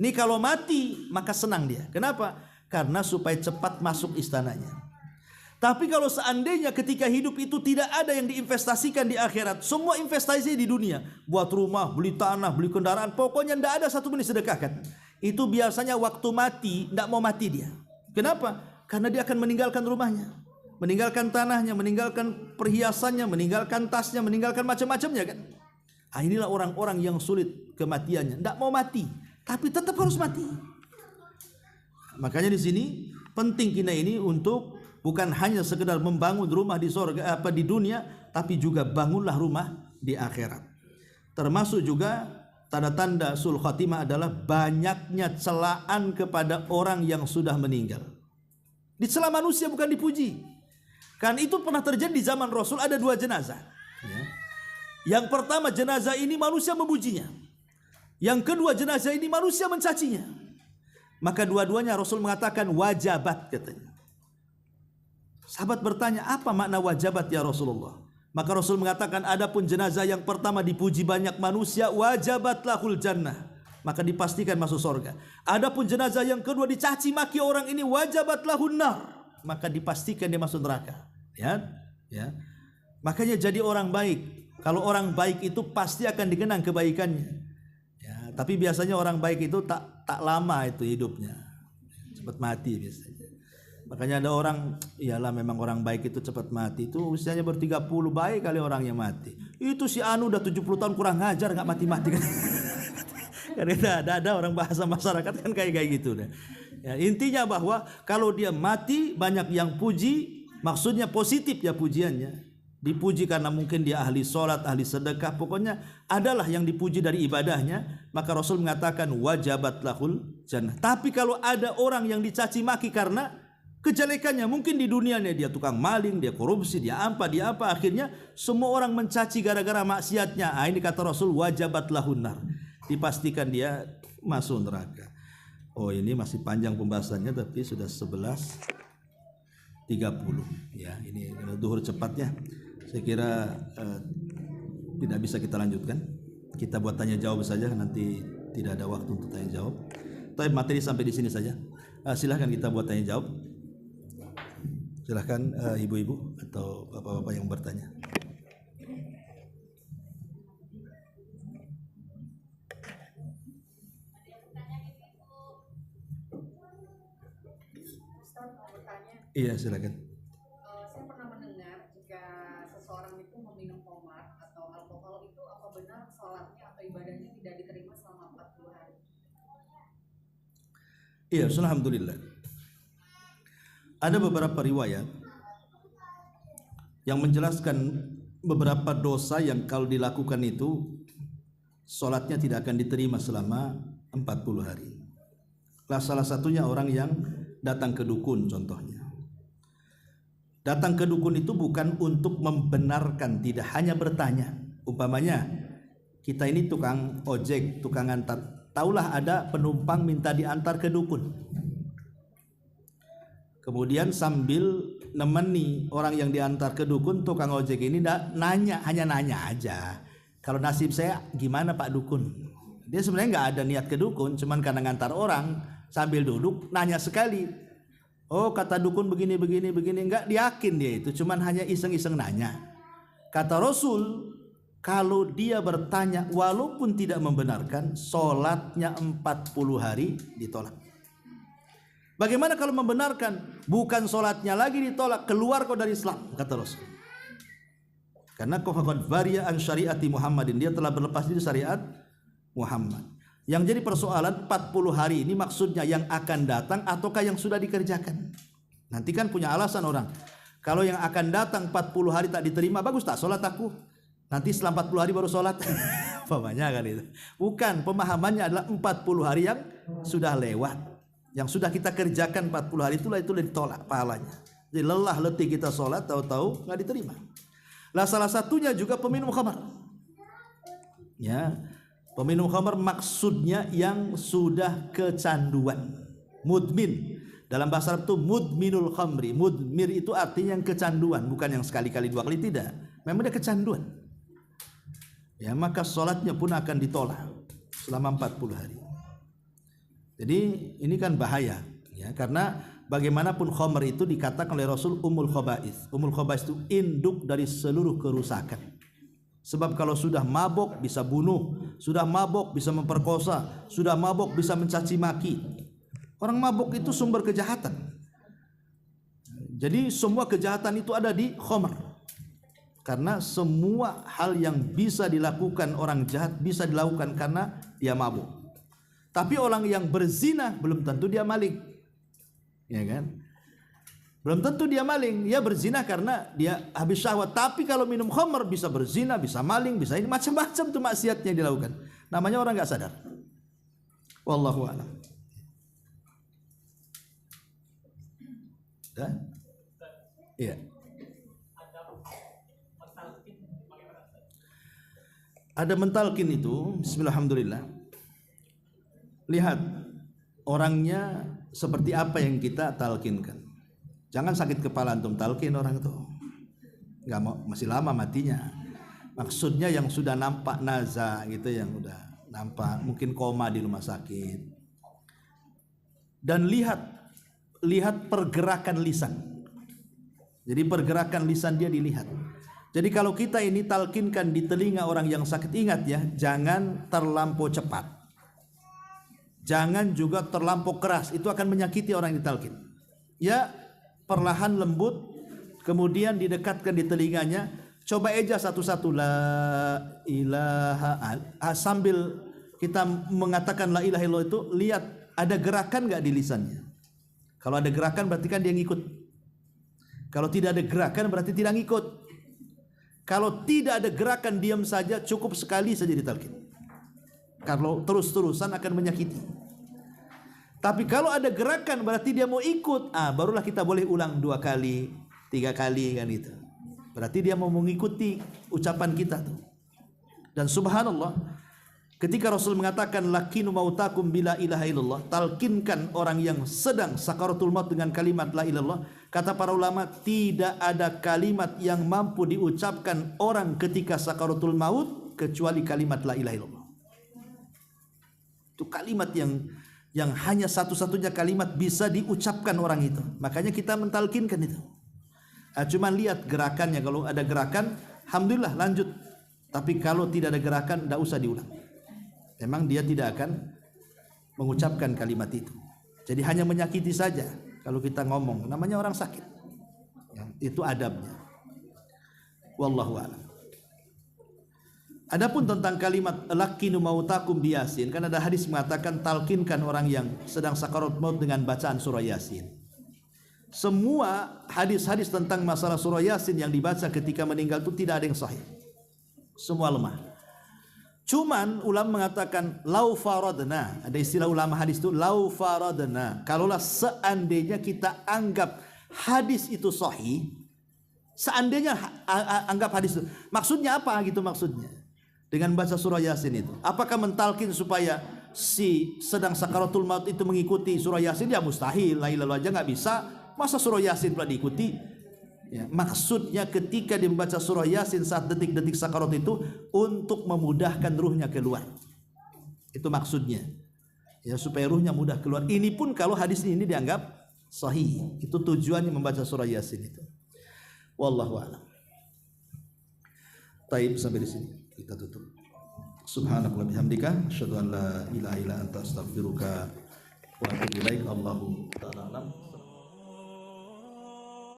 Ini kalau mati maka senang dia. Kenapa? Karena supaya cepat masuk istananya. Tapi kalau seandainya ketika hidup itu tidak ada yang diinvestasikan di akhirat, semua investasi di dunia, buat rumah, beli tanah, beli kendaraan, pokoknya tidak ada satu pun disedekahkan. Itu biasanya waktu mati tidak mau mati dia. Kenapa? Karena dia akan meninggalkan rumahnya, meninggalkan tanahnya, meninggalkan perhiasannya, meninggalkan tasnya, meninggalkan macam-macamnya kan. Inilah orang-orang yang sulit kematiannya, tidak mau mati, tapi tetap harus mati. Makanya di sini penting kita ini untuk bukan hanya sekedar membangun rumah di surga di dunia, tapi juga bangunlah rumah di akhirat. Termasuk juga tanda-tanda sul khatimah adalah banyaknya celaan kepada orang yang sudah meninggal. Dicela manusia bukan dipuji. Kan itu pernah terjadi di zaman Rasul, ada 2 jenazah. Ya. Yang pertama jenazah ini manusia memujinya. Yang kedua jenazah ini manusia mencacinya. Maka dua-duanya Rasul mengatakan wajabat katanya. Sahabat bertanya, apa makna wajabat ya Rasulullah? Maka Rasul mengatakan, adapun jenazah yang pertama dipuji banyak manusia, wajabat lahul jannah, maka dipastikan masuk surga. Adapun jenazah yang kedua dicaci maki orang ini, wajabat lahun nar, maka dipastikan dia masuk neraka. Ya. Makanya jadi orang baik. Kalau orang baik itu pasti akan dikenang kebaikannya. Ya, tapi biasanya orang baik itu tak lama itu hidupnya, cepat mati biasanya. Makanya ada orang, iyalah memang orang baik itu cepat mati. Itu usianya ber-30 baik kali orang yang mati. Itu si Anu udah 70 tahun kurang ngajar, gak mati-mati kan. Kan ada orang bahasa masyarakat kan kayak gitu deh. Ya, intinya bahwa kalau dia mati banyak yang puji, maksudnya positif ya pujiannya. Dipuji karena mungkin dia ahli sholat, ahli sedekah, pokoknya adalah yang dipuji dari ibadahnya, maka Rasul mengatakan wajabat lahul jannah. Tapi kalau ada orang yang dicaci maki karena kejelekannya, mungkin di dunianya dia tukang maling, dia korupsi, dia apa, akhirnya semua orang mencaci gara-gara maksiatnya. Ini kata Rasul wajabat lahun nar, dipastikan dia masuk neraka. Oh, ini masih panjang pembahasannya tapi sudah 11.30 ya. Ini duhur cepatnya. Saya kira tidak bisa kita lanjutkan. Kita buat tanya jawab saja, nanti tidak ada waktu untuk tanya jawab. Tapi materi sampai di sini saja. Silahkan kita buat tanya jawab. Silahkan ibu-ibu atau bapak-bapak yang bertanya. Iya, silakan. Saya pernah mendengar jika seseorang itu meminum khamar atau alkohol itu apa benar sholatnya atau ibadahnya tidak diterima selama 40 hari? Iya, alhamdulillah. Ada beberapa riwayat yang menjelaskan beberapa dosa yang kalau dilakukan itu sholatnya tidak akan diterima selama 40 hari. Salah satunya orang yang datang ke dukun contohnya. Datang ke dukun itu bukan untuk membenarkan, tidak hanya bertanya. Umpamanya kita ini tukang ojek, tukang antar, taulah ada penumpang minta diantar ke dukun. Kemudian sambil nemeni orang yang diantar ke dukun, tukang ojek ini nanya, hanya nanya aja. Kalau nasib saya gimana Pak Dukun? Dia sebenarnya nggak ada niat ke dukun, cuman karena ngantar orang sambil duduk nanya sekali. Oh, kata dukun begini, enggak yakin dia itu, cuman hanya iseng-iseng nanya. Kata Rasul, kalau dia bertanya walaupun tidak membenarkan, sholatnya 40 hari ditolak. Bagaimana kalau membenarkan? Bukan sholatnya lagi ditolak, keluar kau dari Islam, kata Rasul. Karena faqad bariya an syariati Muhammadin, dia telah berlepas dari syariat Muhammad. Yang jadi persoalan 40 hari ini maksudnya yang akan datang ataukah yang sudah dikerjakan? Nanti kan punya alasan orang. Kalau yang akan datang 40 hari tak diterima, bagus tak sholat aku? Nanti setelah 40 hari baru sholat. Pemahamannya kan itu. Bukan, pemahamannya adalah 40 hari yang sudah lewat. Yang sudah kita kerjakan 40 hari itulah ditolak pahalanya. Jadi lelah letih kita sholat, tahu-tahu nggak diterima. Lah salah satunya juga peminum khamar. Ya. Peminum khamar maksudnya yang sudah kecanduan, mudmin. Dalam bahasa Arab itu mudminul khamri. Mudmir itu artinya yang kecanduan, bukan yang sekali-kali dua kali, tidak. Memang dia kecanduan. Ya, maka sholatnya pun akan ditolak selama 40 hari. Jadi ini kan bahaya, ya, karena bagaimanapun khamr itu dikatakan oleh Rasul umul khaba'is. Umul khaba'is itu induk dari seluruh kerusakan. Sebab kalau sudah mabok bisa bunuh, sudah mabok bisa memperkosa, sudah mabok bisa mencaci maki. Orang mabok itu sumber kejahatan. Jadi semua kejahatan itu ada di khamr. Karena semua hal yang bisa dilakukan orang jahat bisa dilakukan karena dia mabuk. Tapi orang yang berzina belum tentu dia maling. Ya kan? Belum tentu dia maling, dia berzina karena dia habis syahwat. Tapi kalau minum khamr bisa berzina, bisa maling, bisa ini macam-macam tuh maksiatnya yang dilakukan. Namanya orang nggak sadar. Wallahu a'lam. Dan iya. Ada mentalkin itu, bismillahirrahmanirrahim. Lihat orangnya seperti apa yang kita talkinkan. Jangan sakit kepala antum talkin orang itu, nggak mau, masih lama matinya. Maksudnya yang sudah nampak naza gitu, yang udah nampak mungkin koma di rumah sakit. Dan lihat pergerakan lisan. Jadi pergerakan lisan dia dilihat. Jadi kalau kita ini talkinkan di telinga orang yang sakit, ingat ya, jangan terlampau cepat. Jangan juga terlampau keras, itu akan menyakiti orang yang ditalkin. Ya, perlahan lembut, kemudian didekatkan di telinganya. Coba eja satu-satu, la ilaha, sambil kita mengatakan la ilaha illallah itu, lihat ada gerakan nggak di lisannya. Kalau ada gerakan berarti kan dia ngikut. Kalau tidak ada gerakan berarti tidak ngikut. Kalau tidak ada gerakan, diam saja, cukup sekali saja ditalkin. Kalau terus-terusan akan menyakiti. Tapi kalau ada gerakan berarti dia mau ikut. Barulah kita boleh ulang 2 kali, 3 kali kan itu. Berarti dia mau mengikuti ucapan kita tuh. Dan subhanallah, ketika Rasul mengatakan lakinu mautakum bila ilaha illallah, talkinkan orang yang sedang sakaratul maut dengan kalimat la ilallah. Kata para ulama, tidak ada kalimat yang mampu diucapkan orang ketika sakaratul maut kecuali kalimat la ilaha illallah. Itu kalimat yang hanya satu-satunya kalimat bisa diucapkan orang itu. Makanya kita mentalkinkan itu. Cuman lihat gerakannya. Kalau ada gerakan, alhamdulillah lanjut. Tapi kalau tidak ada gerakan, tidak usah diulang. Memang dia tidak akan mengucapkan kalimat itu. Jadi hanya menyakiti saja. Kalau kita ngomong, namanya orang sakit. Itu adabnya. Wallahu a'lam. Adapun tentang kalimat lakinu mautakum bi Yasin, kan ada hadis mengatakan talkinkan orang yang sedang sakarat maut dengan bacaan surah Yasin. Semua hadis-hadis tentang masalah surah Yasin yang dibaca ketika meninggal itu tidak ada yang sahih. Semua lemah. Cuman ulama mengatakan lau faradna, ada istilah ulama hadis itu lau faradna. Kalaulah seandainya kita anggap hadis itu sahih, seandainya anggap hadis itu, maksudnya apa gitu maksudnya? Dengan baca surah Yasin itu, apakah mentalkin supaya si sedang sakaratul maut itu mengikuti surah Yasin? Ya mustahil, la ilaha illallah aja nggak bisa, masa surah Yasin pula diikuti? Ya, maksudnya ketika dia membaca surah Yasin saat detik-detik sakarat itu untuk memudahkan ruhnya keluar. Itu maksudnya. Ya, supaya ruhnya mudah keluar. Ini pun kalau hadis ini dianggap sahih. Itu tujuannya membaca surah Yasin itu. Wallahu a'lam. Taib, sampai di sini kita tutup. Subhanakallah bihamdika asyhadu an la ilaha illa anta astaghfiruka wa atubu ilaik. Allahu ta'ala alam.